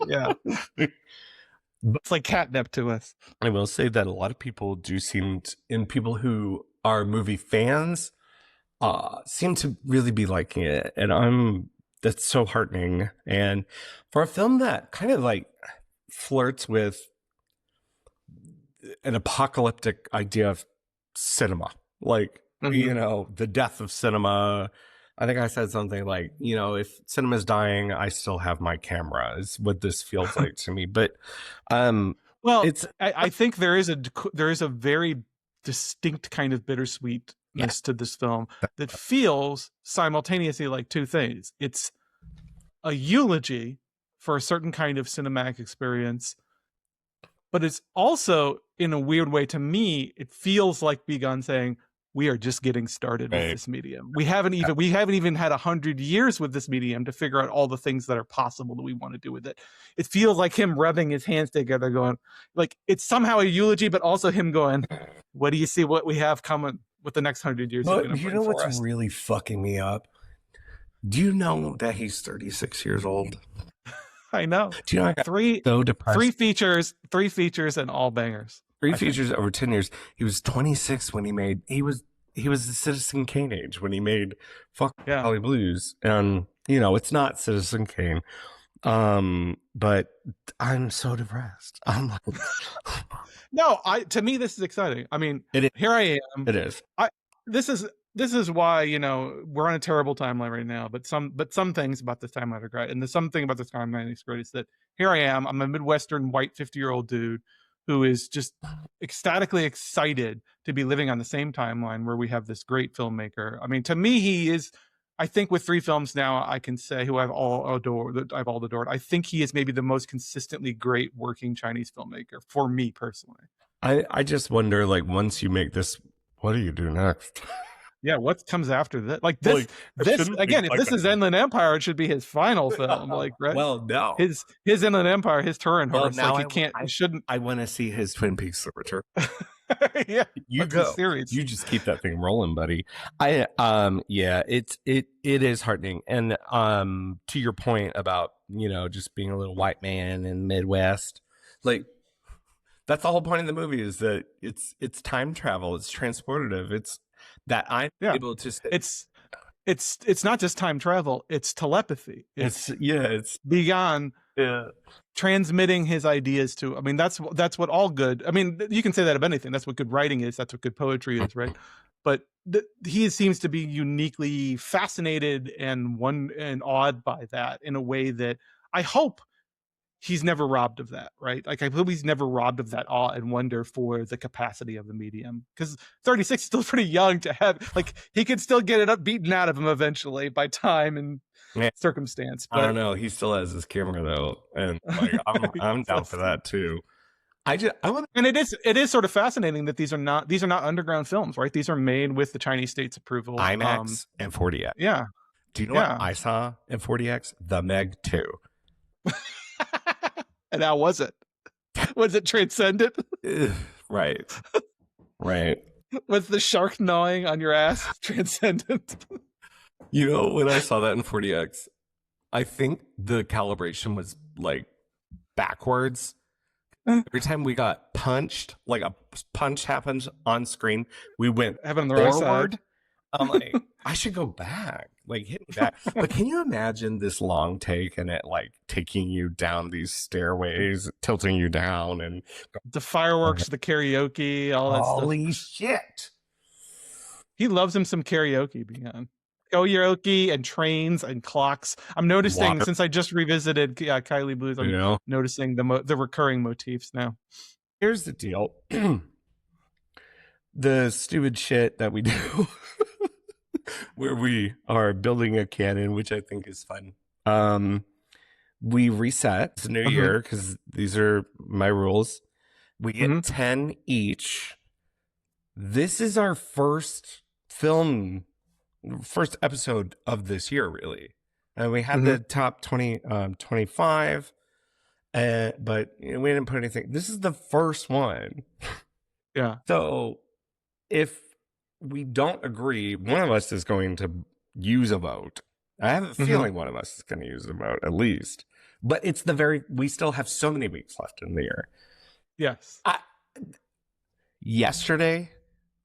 Yeah. It's like catnip to us. I will say that a lot of people do and people who are movie fans seem to really be liking it. And that's so heartening. And for a film that kind of like flirts with an apocalyptic idea of cinema, like, the death of cinema, I think I said something like, you know, if cinema's dying, I still have my camera. Is what this feels like to me. But Well, it's I think there is a very distinct kind of bittersweetness to this film that feels simultaneously like two things. It's a eulogy for a certain kind of cinematic experience, but it's also, in a weird way, to me, it feels like Begun saying, we are just getting started with this medium. We haven't even had 100 years with this medium to figure out all the things that are possible that we want to do with it. It feels like him rubbing his hands together, going, like, it's somehow a eulogy, but also him going, what do you see what we have coming with the next 100 years? But you know what's really fucking me up? Do you know that he's 36 years old? I know. Do you know I got so depressed? Three features and all bangers. Three features over 10 years. He was 26 when he was the Citizen Kane age when he made Holly Blues. And, you know, it's not Citizen Kane. But I'm so depressed. I'm like, no, to me, this is exciting. I mean, here I am. It is. This is why, you know, we're on a terrible timeline right now, but some things about this timeline are great. And the something about this timeline is great is that here I am, I'm a Midwestern white 50-year-old dude who is just ecstatically excited to be living on the same timeline where we have this great filmmaker. I mean, to me, he is, I think with 3 films now, I can say who I've all adored. I think he is maybe the most consistently great working Chinese filmmaker for me personally. I just wonder, like, once you make this, what do you do next? Yeah, what comes after that? Like this again, if this is Inland Empire, it should be his final film. Like, right? Well, no, his Inland Empire, his Turin horse. Now like, he shouldn't. I want to see his Twin Peaks The Return. Yeah, you go. Series. You just keep that thing rolling, buddy. Yeah, it is heartening. And to your point about, you know, just being a little white man in the Midwest, like, that's the whole point of the movie, is that it's time travel, it's transportative, it's that I'm able to say. It's not just time travel, it's telepathy. It's Begun transmitting his ideas to, I mean, that's what all good, I mean, you can say that of anything. That's what good writing is, that's what good poetry is, right? But he seems to be uniquely fascinated and awed by that in a way that I hope he's never robbed of that, right? Like, I hope he's never robbed of that awe and wonder for the capacity of the medium, because 36 is still pretty young to have, like, he could still get it beaten out of him eventually by time and circumstance. But I don't know. He still has his camera though, and like, I'm down for that too. And it is sort of fascinating that these are not underground films, right? These are made with the Chinese state's approval. IMAX and 40X. Yeah. Do you know what I saw in 40X? The Meg 2. And how was it? Was it transcendent? Right. Was the shark gnawing on your ass transcendent? You know, when I saw that in 40X, I think the calibration was like backwards. Every time we got punched, like a punch happens on screen, we went forward. I'm like, I should go back, like hit me back. But can you imagine this long take and it like taking you down these stairways, tilting you down, and the fireworks, the karaoke, all that stuff. Holy shit! He loves him some karaoke, Begun. Karaoke and trains and clocks. I'm noticing since I just revisited Kylie Blues, I'm noticing the recurring motifs now. Here's the deal. The stupid shit that we do where we are building a canon, which I think is fun. We reset. It's a new year because these are my rules. We get 10 each. This is our first episode of this year, really. And we had the top 20, 25, but we didn't put anything. This is the first one. Yeah. So if we don't agree, one of us is going to use a vote. I have a feeling one of us is going to use a vote, at least. But it's we still have so many weeks left in the year. Yes. Yesterday,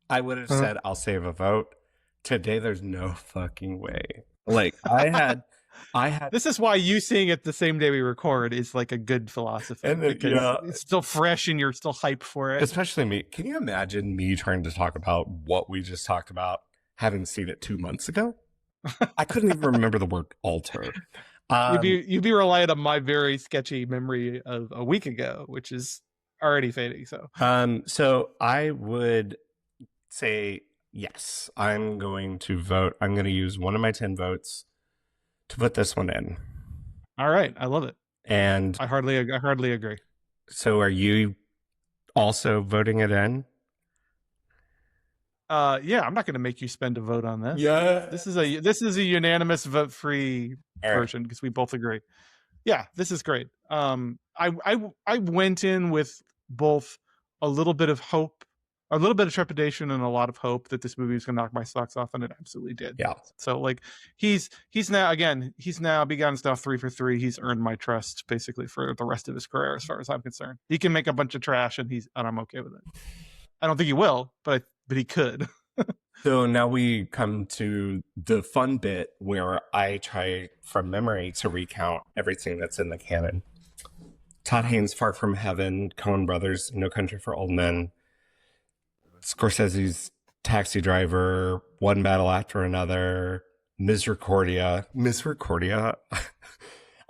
I would have said, I'll save a vote. Today, there's no fucking way. Like, I had. This is why you seeing it the same day we record is like a good philosophy, and because it's still fresh and you're still hyped for it. Especially me. Can you imagine me trying to talk about what we just talked about, having seen it 2 months ago? I couldn't even remember the word alter. You'd be relying on my very sketchy memory of a week ago, which is already fading. So I would say yes. I'm going to vote. I'm going to use one of my 10 votes to put this one in. All right, I love it. And I hardly agree. so are you also voting it in? Yeah, I'm not going to make you spend a vote on this. Yeah. This is a unanimous vote free version because we both agree. Yeah, this is great. I went in with both a little bit of hope, a little bit of trepidation, and a lot of hope that this movie was going to knock my socks off, and it absolutely did. Yeah. So like he's now Begon's now 3 for 3. He's earned my trust basically for the rest of his career, as far as I'm concerned. He can make a bunch of trash, and I'm okay with it. I don't think he will, but he could. So now we come to the fun bit where I try from memory to recount everything that's in the canon. Todd Haynes' Far From Heaven, Coen Brothers, No Country for Old Men, Scorsese's Taxi Driver, One Battle After Another, Misericordia.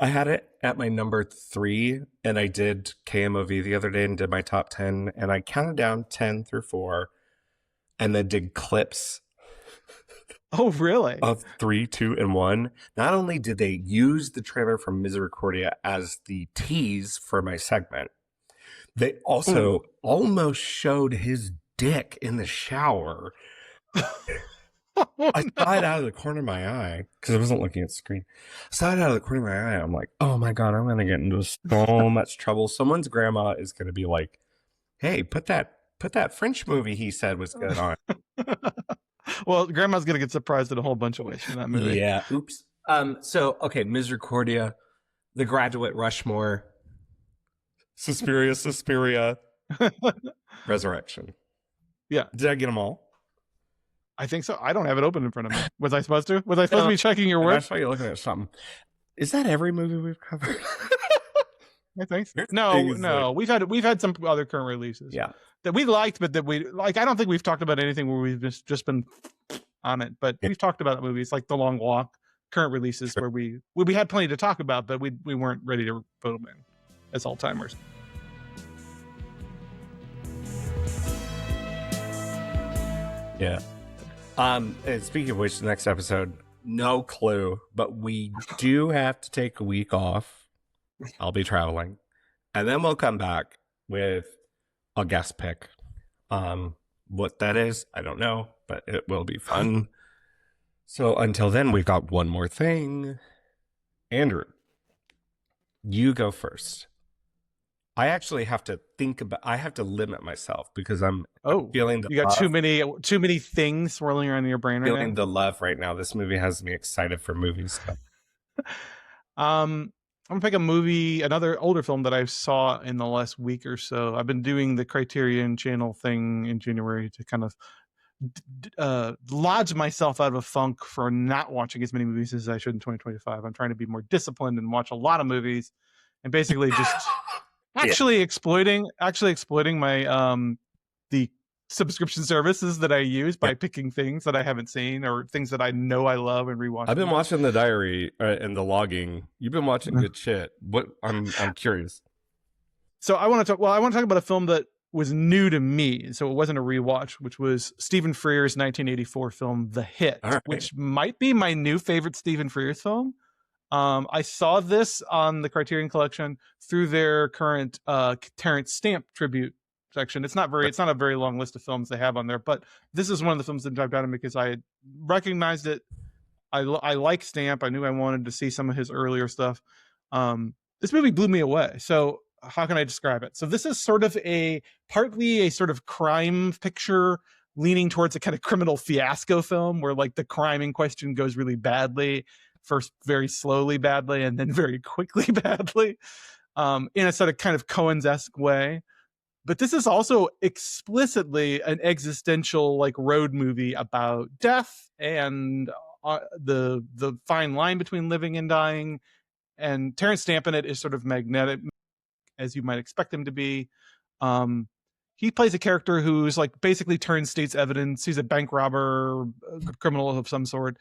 I had it at my number 3, and I did KMOV the other day and did my top 10, and I counted down 10 through 4, and then did clips. Oh, really? Of 3, 2, and 1. Not only did they use the trailer from Misericordia as the tease for my segment, they also almost showed his dick in the shower. I saw it out of the corner of my eye because I wasn't looking at the screen. I saw it out of the corner of my eye. I'm like, oh my God, I'm going to get into so much trouble. Someone's grandma is going to be like, hey, put that French movie he said was good on. Well, grandma's going to get surprised in a whole bunch of ways in that movie. Yeah. Oops. So, okay, Misericordia, The Graduate, Rushmore, Suspiria, Resurrection. Yeah. Did I get them all? I think so. I don't have it open in front of me. Was I supposed to? Was I supposed to be checking your work? I saw you looking at something. Is that every movie we've covered? I think so. No. We've had some other current releases. Yeah. That we liked, but that we like. I don't think we've talked about anything where we've just been on it. But we've talked about movies like The Long Walk, current releases where we had plenty to talk about, but we weren't ready to vote them in as all timers. Yeah. And speaking of which, the next episode, no clue, but we do have to take a week off. I'll be traveling, and then we'll come back with a guest pick. What that is, I don't know, but it will be fun. So until then, we've got one more thing. Andrew, you go first. I actually have to I have to limit myself because I'm feeling the you got love. too many things swirling around in your brain right now. Feeling the love right now. This movie has me excited for movies. I'm gonna pick another older film that I saw in the last week or so. I've been doing the Criterion Channel thing in January to kind of lodge myself out of a funk for not watching as many movies as I should in 2025. I'm trying to be more disciplined and watch a lot of movies, and basically just actually exploiting my the subscription services that I use by picking things that I haven't seen or things that I know I love and rewatch. I've been watching the diary and the logging. You've been watching good shit. What I'm curious. So I want to talk about a film that was new to me, so it wasn't a rewatch, which was Stephen Frears' 1984 film The Hit, which might be my new favorite Stephen Frears film. I saw this on the Criterion Collection through their current Terrence Stamp tribute section. It's not a very long list of films they have on there, but this is one of the films that jumped out at me because I had recognized it. I like Stamp. I knew I wanted to see some of his earlier stuff. This movie blew me away. So how can I describe it? So this is sort of partly a sort of crime picture leaning towards a kind of criminal fiasco film where like the crime in question goes really badly. First very slowly badly and then very quickly badly, in a sort of kind of Coens-esque way. But this is also explicitly an existential like road movie about death and the fine line between living and dying. And Terrence Stamp in it is sort of magnetic, as you might expect him to be. He plays a character who's like basically turns state's evidence. He's a bank robber, a criminal of some sort.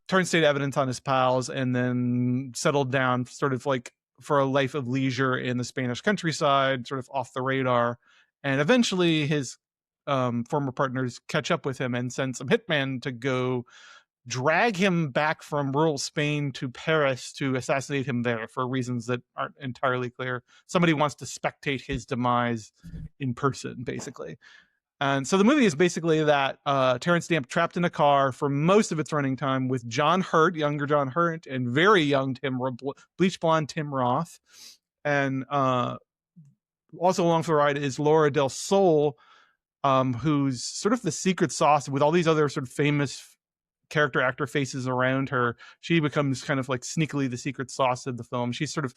turned state evidence on his pals, and then settled down sort of like for a life of leisure in the Spanish countryside, sort of off the radar. And eventually his former partners catch up with him and send some hitmen to go drag him back from rural Spain to Paris to assassinate him there for reasons that aren't entirely clear. Somebody wants to spectate his demise in person, basically. And so the movie is basically that Terrence Stamp trapped in a car for most of its running time with John Hurt, younger John Hurt, and very young bleach blonde Tim Roth. And also along for the ride is Laura Del Sol, who's sort of the secret sauce with all these other sort of famous character actor faces around her. She becomes kind of like sneakily the secret sauce of the film. She's sort of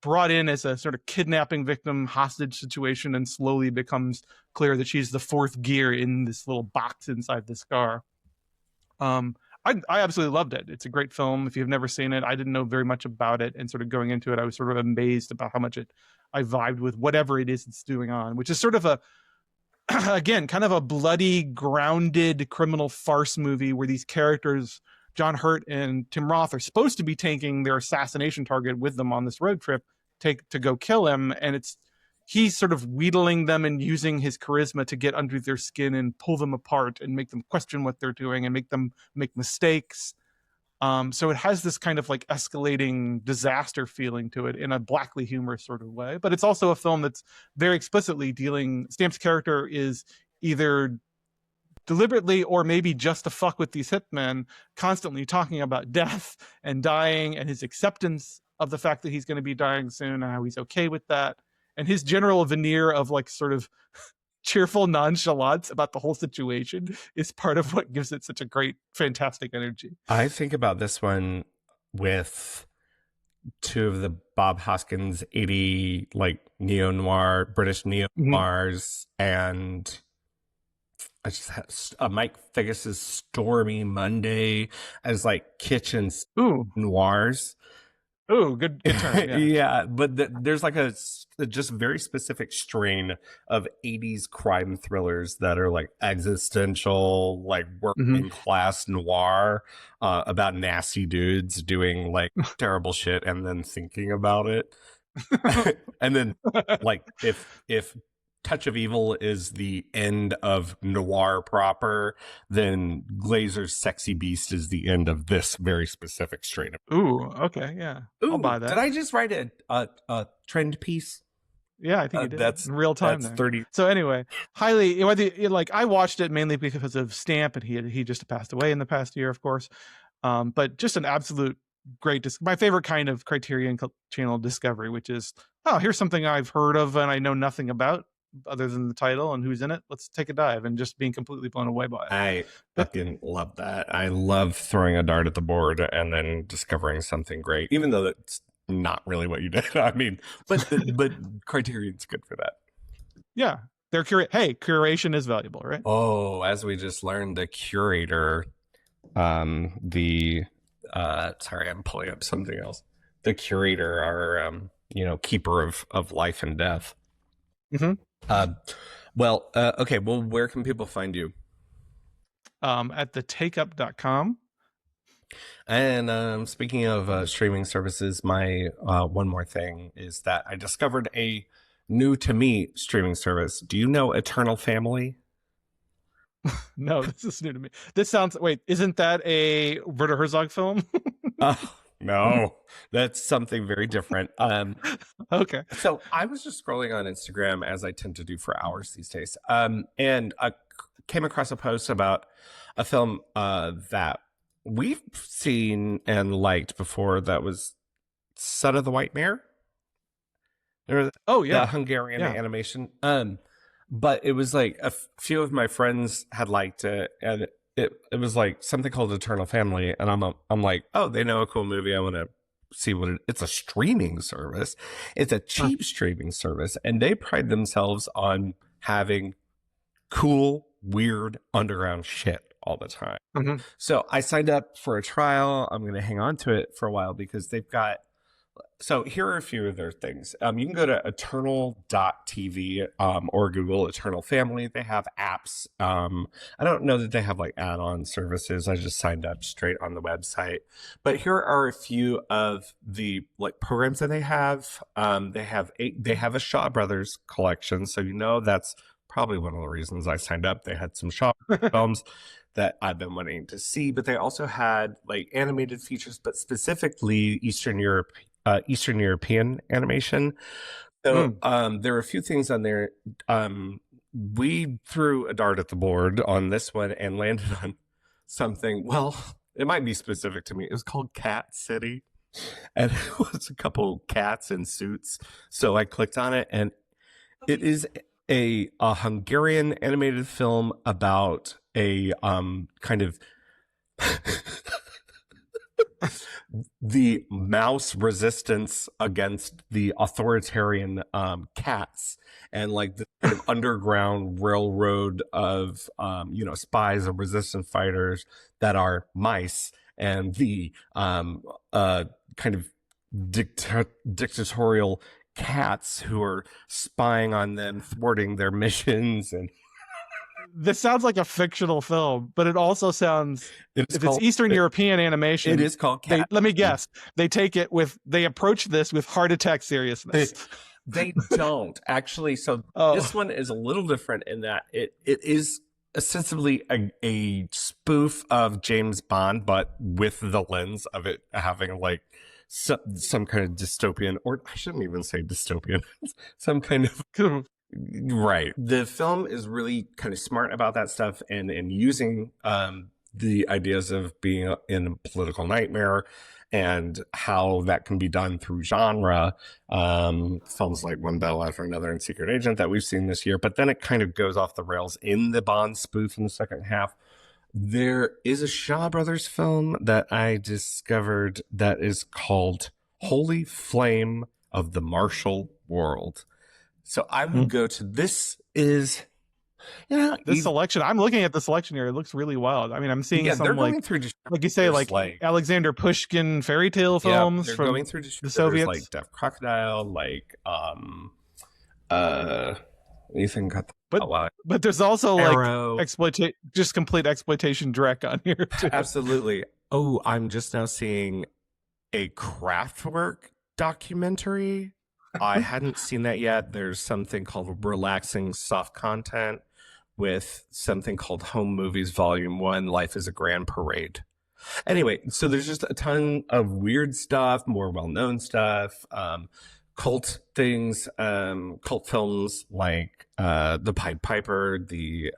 brought in as a sort of kidnapping victim hostage situation, and slowly becomes clear that she's the fourth gear in this little box inside this car. I absolutely loved it. It's a great film. If you've never seen it, I didn't know very much about it, and sort of going into it, I was sort of amazed about how much I vibed with whatever it is it's doing on, which is sort of a, again, kind of a bloody, grounded criminal farce movie where these characters, John Hurt and Tim Roth, are supposed to be taking their assassination target with them on this road trip to go kill him. And he's sort of wheedling them and using his charisma to get under their skin and pull them apart and make them question what they're doing and make them make mistakes. So it has this kind of like escalating disaster feeling to it in a blackly humorous sort of way. But it's also a film that's very explicitly Stamp's character is either deliberately or maybe just to fuck with these hitmen, constantly talking about death and dying and his acceptance of the fact that he's going to be dying soon and how he's okay with that. And his general veneer of like sort of cheerful nonchalance about the whole situation is part of what gives it such a great, fantastic energy. I think about this one with two of the Bob Hoskins 80 like neo-noir, British neo-noirs, and I just had Mike Figgis's Stormy Monday as like kitchen noirs. Oh, good term. Yeah, yeah, but there's like a just very specific strain of 80s crime thrillers that are like existential, like working class noir, about nasty dudes doing like terrible shit and then thinking about it. And then like if Touch of Evil is the end of noir proper, then Glazer's Sexy Beast is the end of this very specific strain of. Ooh, okay, yeah. Ooh, I'll buy that. Did I just write a trend piece? Yeah, I think you did. That's in real time. That's there. 30. So anyway, highly like I watched it mainly because of Stamp, and he just passed away in the past year, of course. But just an absolute great my favorite kind of Criterion Channel discovery, which is, oh, here's something I've heard of and I know nothing about other than the title and who's in it. Let's take a dive, and just being completely blown away by it. I fucking love that. I love throwing a dart at the board and then discovering something great, even though that's not really what you did. I mean, but Criterion's good for that. Yeah, they're curation is valuable, right? Oh, as we just learned, the curator, sorry, I'm pulling up something else. The curator are keeper of life and death. Okay, well, where can people find you? At thetakeup.com. And speaking of streaming services, my one more thing is that I discovered a new to me streaming service. Do you know Eternal Family? No, this is new to me. This sounds, wait, isn't that a Werner Herzog film? No, that's something very different. Okay. So I was just scrolling on Instagram, as I tend to do for hours these days, and I came across a post about a film that we've seen and liked before, that was Son of the White Mare. Oh, yeah. The Hungarian animation. But it was like a few of my friends had liked it, and it was like something called Eternal Family, and I'm like, oh, they know a cool movie. I want to see what it's a streaming service. It's a cheap streaming service, and they pride themselves on having cool, weird, underground shit all the time. So I signed up for a trial. I'm going to hang on to it for a while because they've got So here are a few of their things. You can go to eternal.tv or Google Eternal Family. They have apps. I don't know that they have like add-on services. I just signed up straight on the website. But here are a few of the like programs that they have. They have a Shaw Brothers collection, so that's probably one of the reasons I signed up. They had some Shaw films that I've been wanting to see, but they also had like animated features, but specifically Eastern European animation. So there are a few things on there. We threw a dart at the board on this one and landed on something. Well, it might be specific to me. It was called Cat City, and it was a couple cats in suits. So I clicked on it, and it is a Hungarian animated film about a kind of the mouse resistance against the authoritarian cats, and like the kind of underground railroad of spies and resistance fighters that are mice, and the kind of dictatorial cats who are spying on them, thwarting their missions. And this sounds like a fictional film, but it also sounds, if it's Eastern European animation, it is called Cat. Let me guess, they approach this with heart attack seriousness. They don't actually. So this one is a little different in that it is ostensibly a spoof of James Bond, but with the lens of it having like some kind of dystopian, or I shouldn't even say dystopian, some kind of right. The film is really kind of smart about that stuff and using the ideas of being in a political nightmare and how that can be done through genre. Films like One Battle After Another and Secret Agent that we've seen this year, but then it kind of goes off the rails in the Bond spoof in the second half. There is a Shaw Brothers film that I discovered that is called Holy Flame of the Martial World. So I would go to this selection. I'm looking at the selection here. It looks really wild. I mean, I'm seeing some like you say, like Alexander Pushkin fairy tale films from going through the Soviets, like Deaf Crocodile, like Ethan got but there's also Arrow. Like just complete exploitation Drek on here too. Absolutely. Oh, I'm just now seeing a Kraftwerk documentary. I hadn't seen that yet. There's something called Relaxing Soft Content with something called Home Movies Volume 1, Life is a Grand Parade. Anyway, so there's just a ton of weird stuff, more well-known stuff, cult things, cult films like The Pied Piper, the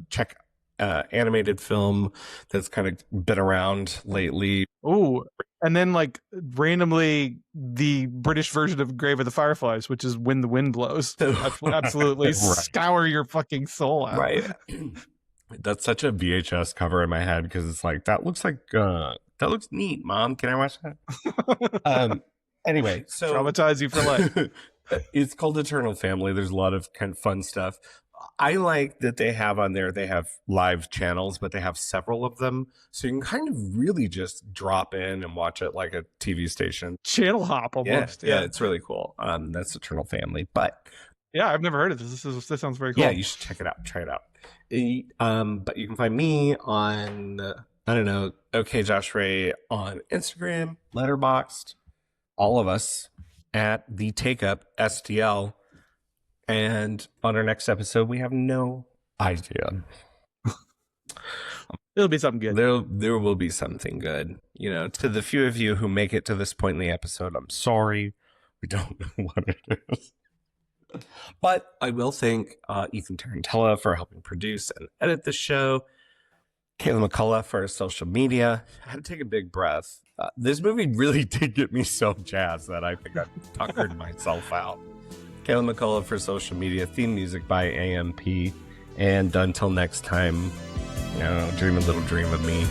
Czech animated film that's kind of been around lately. Ooh, and then like randomly the British version of Grave of the Fireflies, which is When the Wind Blows. Absolutely right. Scour your fucking soul out. Right. That's such a VHS cover in my head because it's like, that looks neat, Mom. Can I watch that? Anyway, so traumatize you for life. It's called Eternal Family. There's a lot of kind of fun stuff. I like that they have on there, they have live channels, but they have several of them. So you can kind of really just drop in and watch it like a TV station. Channel hop almost. Yeah, it's really cool. That's Eternal Family. But yeah, I've never heard of this. This sounds very cool. Yeah, you should check it out. Try it out. But you can find me on, I don't know, OK Josh Ray on Instagram, Letterboxd, all of us at the Take Up STL. And on our next episode, we have no idea. It'll be something good. There will be something good. You know, to the few of you who make it to this point in the episode, I'm sorry. We don't know what it is. But I will thank Ethan Tarantella for helping produce and edit the show. Kayla McCullough for our social media. I had to take a big breath. This movie really did get me so jazzed that I think I tuckered myself out. Kayla McCullough for social media. Theme music by AMP. And until next time, dream a little dream of me.